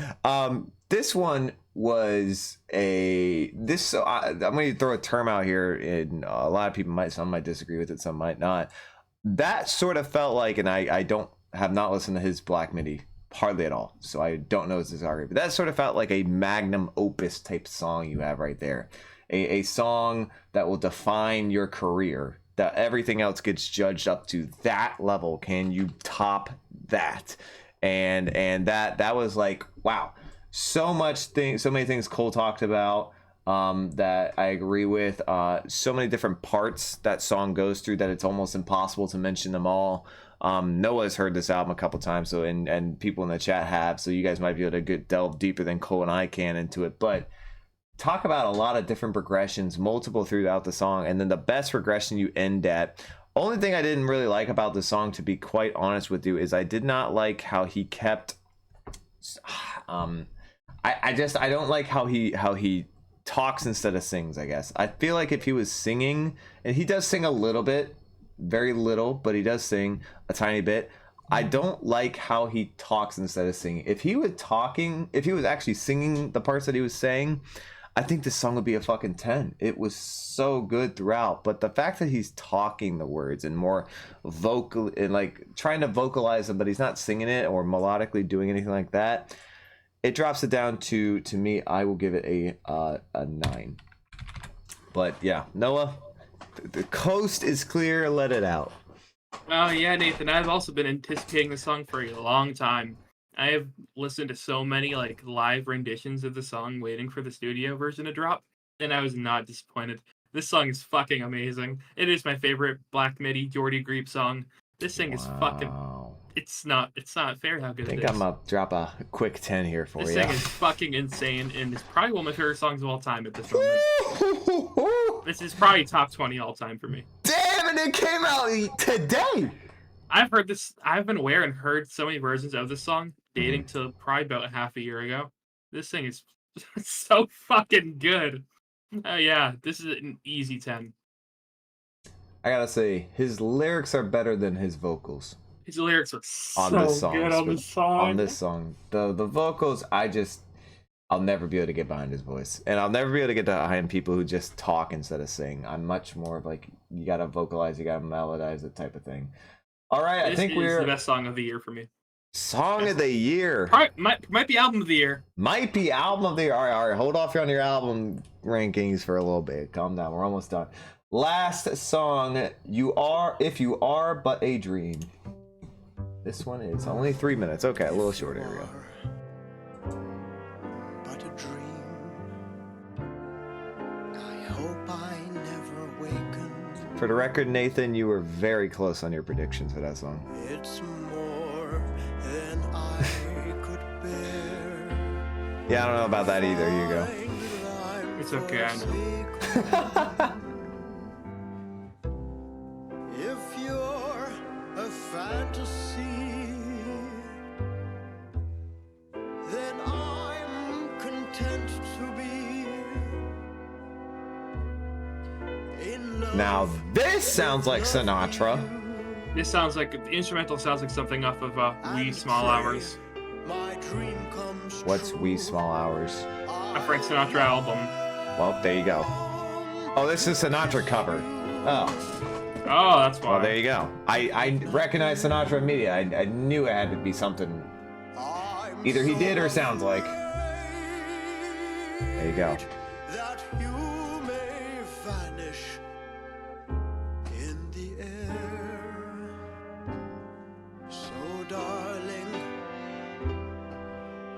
This one was I'm going to throw a term out here, and a lot of people some might disagree with it, some might not. That sort of felt like, and I have not listened to his Black MIDI hardly at all, so I don't know his discography, but that sort of felt like a magnum opus type song you have right there. A song that will define your career, that everything else gets judged up to that level. Can you top that? And that was like, wow, so many things Cole talked about that I agree with. So many different parts that song goes through that it's almost impossible to mention them all. Noah's heard this album a couple times, so and people in the chat have, so you guys might be able to delve deeper than Cole and I can into it. But talk about a lot of different progressions, multiple throughout the song, and then the best progression you end at. Only thing I didn't really like about the song, to be quite honest with you, is I did not like how he kept. I don't like how he talks instead of sings. I guess I feel like if he was singing, and he does sing a little bit, very little, but he does sing a tiny bit. I don't like how he talks instead of singing. If he was actually singing the parts that he was saying, I think this song would be a fucking 10. It was so good throughout, but the fact that he's talking the words and more vocal and like trying to vocalize them, but he's not singing it or melodically doing anything like that, it drops it down to me. I will give it a 9. But yeah, Noah, the coast is clear. Let it out. Oh yeah, Nathan. I've also been anticipating the song for a long time. I have listened to so many live renditions of the song, waiting for the studio version to drop. and I was not disappointed. This song is fucking amazing. It is my favorite Black Midi Geordie Greep song. This thing is fucking. Wow. It's not fair how I good think it is. I'm gonna drop a quick 10 here for This you. thing is fucking insane, and it's probably one of my favorite songs of all time at this moment. This is probably top 20 all time for me. Damn, and it came out today. I've heard this. I've been aware and heard so many versions of this song dating to probably about half a year ago. This thing is so fucking good. Yeah, this is an easy 10. I gotta say, his lyrics are better than his vocals His lyrics are so on this song. good on this song. On this song, the vocals, I'll never be able to get behind his voice, and I'll never be able to get behind people who just talk instead of sing. I'm much more of like, you gotta vocalize, you gotta melodize it type of thing. All right, This I think is we're the best song of the year for me. song of the year. Probably, might be album of the year. Might be album of the year. All right, hold off on your album rankings for a little bit. Calm down. We're almost done. Last song, If You Are But a Dream. This one is only 3 minutes. Okay, a little short. Here we go. But a dream. I hope I never waken. For the record, Nathan, you were very close on your predictions for that song. It's more than I could bear. Yeah, I don't know about that either. Here you go. It's okay, I know. If you're a fantasy, then I'm content to be in love. Now, this sounds like Sinatra. This sounds like the instrumental sounds like something off of Wee Small Hours, My dream comes What's true. Wee Small Hours? a Frank Sinatra album. Well, there you go. Oh, this is Sinatra cover. Oh. Oh, that's why. Well, there you go. I recognize Sinatra immediately. I knew it had to be something. Either he did or sounds like. There you go. That you may vanish in the air. So, darling,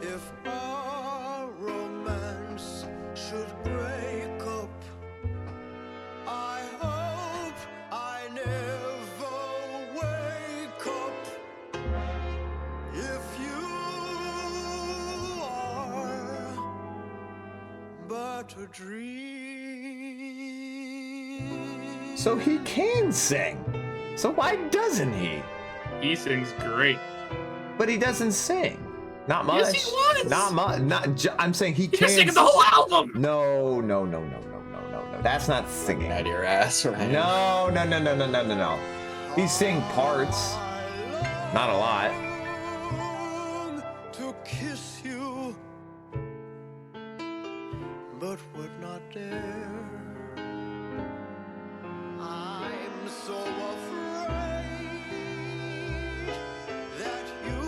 if our romance should break up, I hope I never wake up. If you are but a dream. So he can sing. So why doesn't he? He sings great. But he doesn't sing. Not much. Yes, he was. Not much. I'm saying he He can. can sing the whole album. No. That's not singing. Out of your ass, right? No. He's sing parts. Not a lot. Long to kiss you, but would not dare. I'm so afraid that you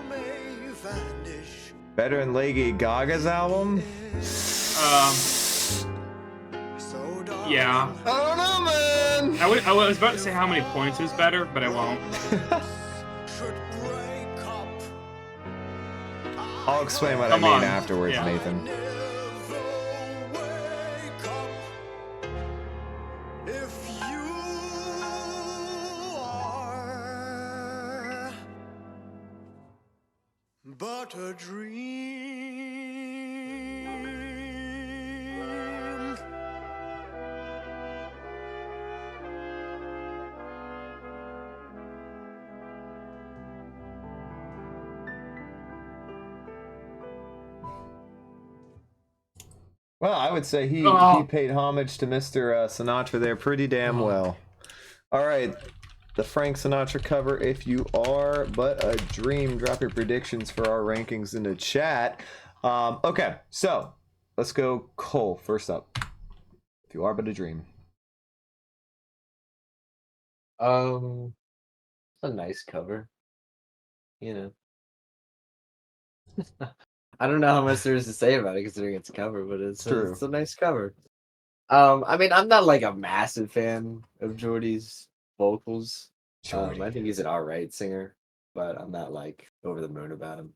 may vanish. Better than Lady Gaga's album? So darling, Yeah. I don't know, man. I was about to say how many points is better, but I won't. should break up. I'll explain what Come I mean on. afterwards, Yeah. Nathan. Never wake up if you are but a dream. Well, I would say he Oh. paid homage to Mr. Sinatra there pretty damn well. All right, the Frank Sinatra cover, If You Are But a Dream. Drop your predictions for our rankings in the chat. Okay, so let's go Cole first up. If You Are But a Dream. It's a nice cover. You know. I don't know how much there is to say about it considering it's a cover, but True. it's a nice cover. I mean, I'm not like a massive fan of Geordie's vocals. Geordie. I think he's an alright singer, but I'm not like over the moon about him.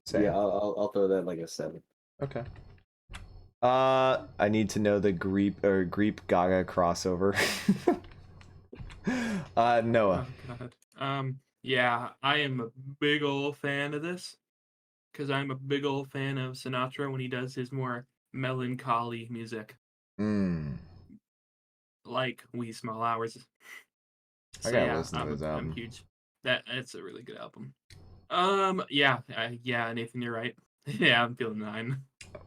Same. Yeah, I'll throw that like a 7. Okay. I need to know the Greep Gaga crossover. Noah. Oh god. Yeah, I am a big old fan of this because I'm a big old fan of Sinatra when he does his more melancholy music, Mm. like Wee Small Hours. I So gotta yeah, listen to his I'm album. huge. It's a really good album. Yeah, Nathan, you're right. Yeah, I'm feeling 9.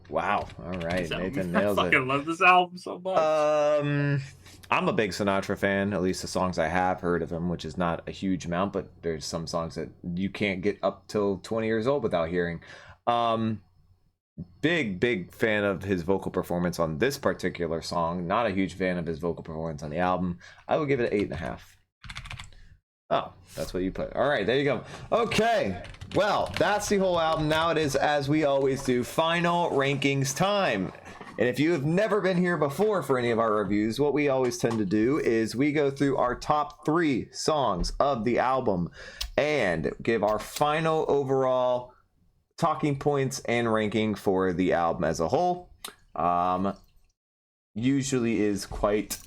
Wow. All right, This album. Nathan I nails it. fucking love this album so much. I'm a big Sinatra fan. At least the songs I have heard of him, which is not a huge amount, but there's some songs that you can't get up till 20 years old without hearing. Big fan of his vocal performance on this particular song. Not a huge fan of his vocal performance on the album. I will give it an 8.5. Oh, that's what you put. All right, there you go. Okay, well, that's the whole album. Now it is, as we always do, final rankings time. And if you have never been here before for any of our reviews, what we always tend to do is we go through our top 3 songs of the album and give our final overall talking points and ranking for the album as a whole. Usually is quite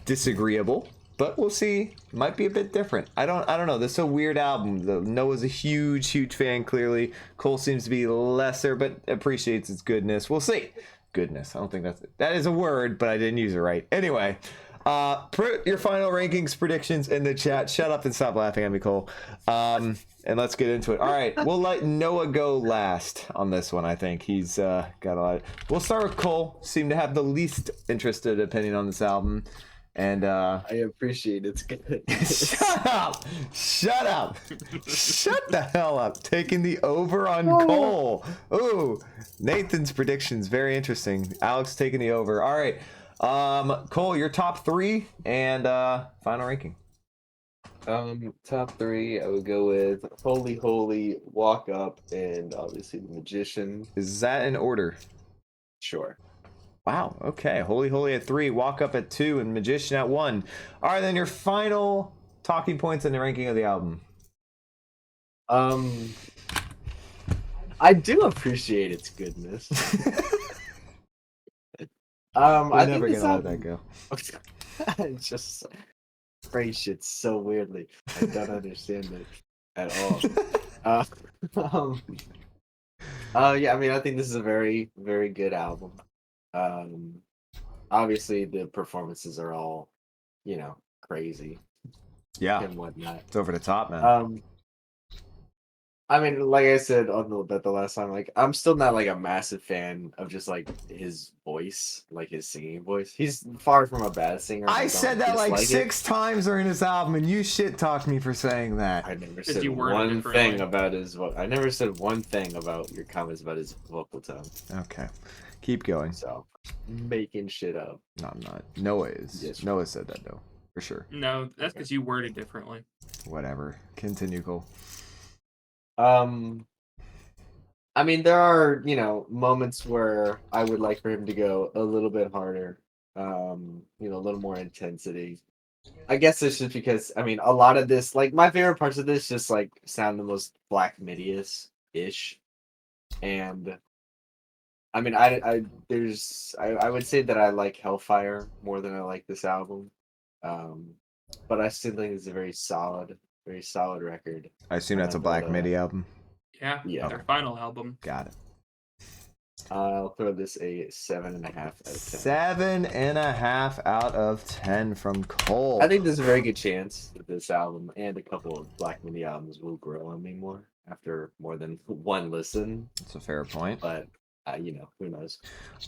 disagreeable, but we'll see. Might be a bit different. I don't know. This is a weird album. Noah's a huge fan, clearly. Cole seems to be lesser, but appreciates its goodness. We'll see. Goodness. I don't think that is a word, but I didn't use it right. Anyway, put your final rankings predictions in the chat. Shut up and stop laughing at me, Cole. And let's get into it. All right, we'll let Noah go last on this one. I think he's got a lot. We'll start with Cole. Seem to have the least interested opinion on this album. And I appreciate it's good. Shut up! Shut up! Shut the hell up! Taking the over on Cole. Ooh, Nathan's predictions very interesting. Alex taking the over. All right, Cole, your top 3 and final ranking. Top 3, I would go with Holy Holy, Walk Up, and obviously The Magician. Is that in order? Sure. Wow, okay. Holy Holy at 3, Walk Up at 2, and Magician at 1. All right, then your final talking points in the ranking of the album. I do appreciate its goodness. I'm I never think gonna this let that go. it's just phrase shit so weirdly. I don't understand it at all. Yeah, I mean, I think this is a very, very good album. Obviously the performances are all, crazy Yeah, and whatnot. it's over the top, man. I mean, like I said on the last time, like I'm still not like a massive fan of just like his voice, like his singing voice. He's far from a bad singer. I said that like dislike 6 times during this album, and you shit talked me for saying that. I never Because said you worded one it thing differently. about his I never said one thing about your comments about his vocal tone. Okay, keep going. So making shit up. No, I'm not. Noah is. Yes. Noah said that though, for sure. No, that's because you worded differently. Whatever. Continue, Cole. I mean, there are, moments where I would like for him to go a little bit harder, a little more intensity. I guess it's just because, I mean, a lot of this, like, my favorite parts of this just, like, sound the most Black Midious-ish. And, I mean, I would say that I like Hellfire more than I like this album. But I still think it's a very solid record. I assume that's a Black Midi album. Yeah, Yeah. their final album. Got it. I'll throw this a 7.5 out of 10. 7.5 out of 10 from Cole. I think there's a very good chance that this album and a couple of Black Midi albums will grow on me more after more than one listen. That's a fair point. But, who knows?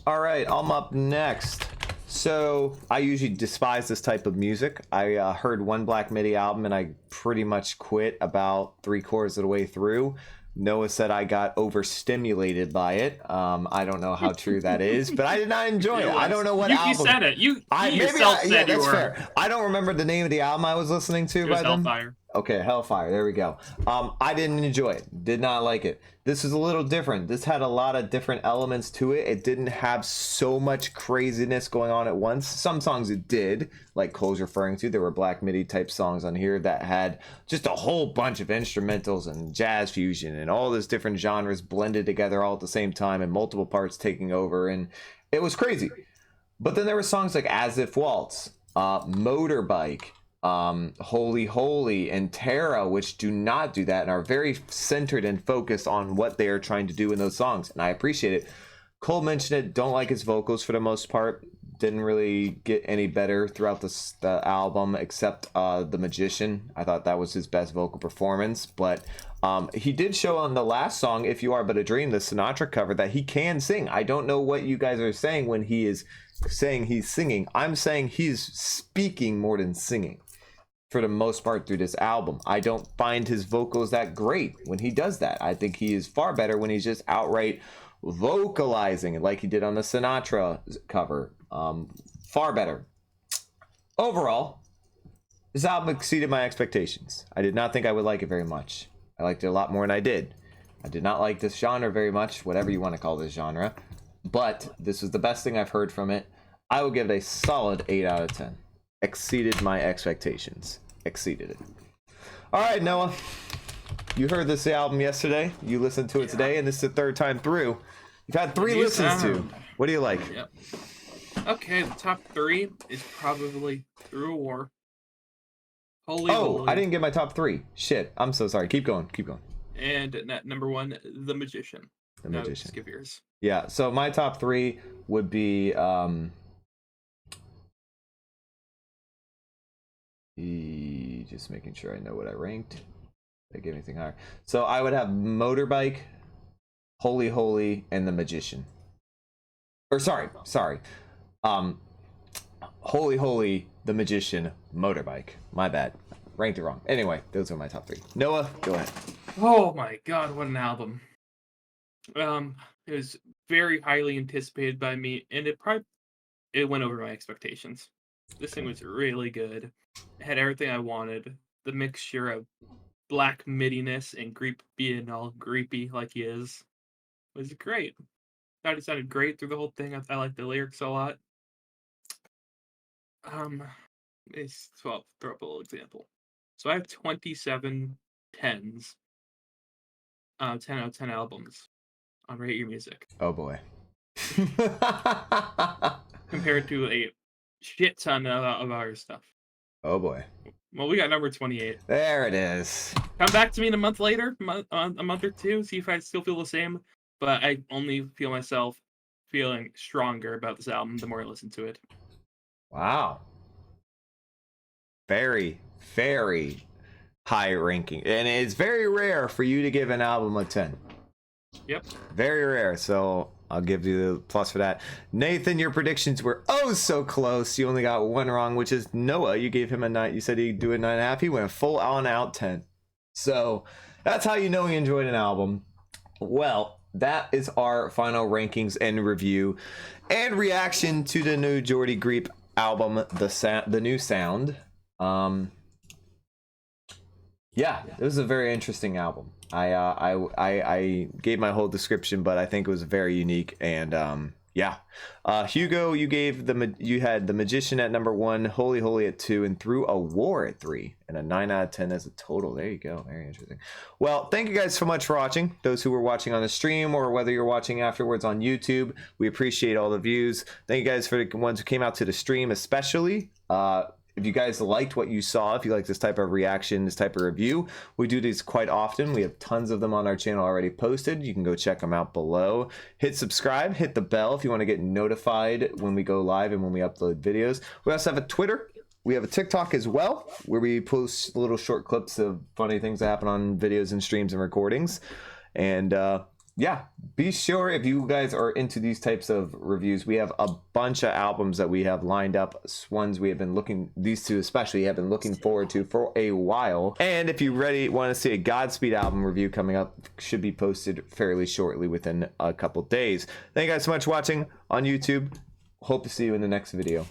All right, I'm up next. So I usually despise this type of music. I heard one Black Midi album and I pretty much quit about 3/4 of the way through. Noah said I got overstimulated by it. I don't know how true that is, but I did not enjoy it. I don't know what album. You said it. You yourself said you that's were. fair. I don't remember the name of the album I was listening to It by was then. Hellfire. Okay, Hellfire. There we go. I didn't enjoy it. Did not like it. This is a little different. This had a lot of different elements to it. It didn't have so much craziness going on at once. Some songs it did, like Cole's referring to. There were Black MIDI type songs on here that had just a whole bunch of instrumentals and jazz fusion and all those different genres blended together all at the same time and multiple parts taking over, and it was crazy. But then there were songs like As If Waltz, Motorbike, Holy Holy, and Terra, which do not do that and are very centered and focused on what they are trying to do in those songs, and I appreciate it. Cole mentioned it. Don't like his vocals for the most part. Didn't really get any better throughout the album, except The Magician. I thought that was his best vocal performance, but he did show on the last song, If You Are But a Dream, the Sinatra cover, that he can sing. I don't know what you guys are saying when he is saying he's singing. I'm saying he's speaking more than singing for the most part through this album. I don't find his vocals that great when he does that. I think he is far better when he's just outright vocalizing like he did on the Sinatra cover. Far better. Overall, this album exceeded my expectations. I did not think I would like it very much. I liked it a lot more than I did. I did not like this genre very much, whatever you want to call this genre, but this was the best thing I've heard from it. I will give it a solid 8 out of 10. Exceeded my expectations. Exceeded it. All right, Noah, you heard this album yesterday. You listened to it today, and this is the third time through. You've had 3 listens to. What do you like? Yep. Okay, the top 3 is probably Through a War. Holy Holy. I didn't get my top 3. Shit, I'm so sorry. Keep going. Keep going. And number 1, The Magician. The Magician. Just give yours. Yeah, so my top 3 would be just making sure I know what I ranked. Did I get anything higher? So I would have Motorbike, Holy Holy, and The Magician. Or sorry. Holy Holy, The Magician, Motorbike. My bad. Ranked it wrong. Anyway, those are my top 3. Noah, go ahead. Oh my god, what an album. It was very highly anticipated by me, and it went over my expectations. This thing was really good. It had everything I wanted. The mixture of black midiness and Greep being all greepy like he is was great. Thought it sounded great through the whole thing. I liked the lyrics a lot. Well, throw up a little example. So I have 27 10s, 10 out of 10 albums on Rate Your Music. Oh boy. Compared to a shit ton of our stuff. Oh boy. Well, we got number 28. There it is. Come back to me in a month later, a month or two, see if I still feel the same. But I only feel myself feeling stronger about this album the more I listen to it. Wow. Very, very high ranking. And it's very rare for you to give an album a 10. Yep. Very rare. So I'll give you the plus for that. Nathan, your predictions were oh so close. You only got one wrong, which is Noah. You gave him a 9. You said he'd do a 9.5. He went full on out 10. So that's how you know he enjoyed an album. Well, that is our final rankings and review and reaction to the new Geordie Greep album, the new sound. Yeah, it was a very interesting album. I gave my whole description, but I think it was very unique. And yeah, Hugo, you had The Magician at number 1, Holy Holy at 2, and Through a War at 3, and a 9 out of 10 as a total. There you go. Very interesting. Well, thank you guys so much for watching. Those who were watching on the stream or whether you're watching afterwards on YouTube, we appreciate all the views. Thank you guys for the ones who came out to the stream, especially. If you guys liked what you saw, if you like this type of reaction, this type of review, we do these quite often. We have tons of them on our channel already posted. You can go check them out below. Hit subscribe, hit the bell if you want to get notified when we go live and when we upload videos. We also have a Twitter. We have a TikTok as well, where we post little short clips of funny things that happen on videos and streams and recordings. And yeah, be sure if you guys are into these types of reviews, we have a bunch of albums that we have lined up, ones we have been looking, these two especially have been looking forward to for a while. And if you want to see a Godspeed album review coming up, should be posted fairly shortly within a couple days. Thank you guys so much for watching on YouTube. Hope to see you in the next video.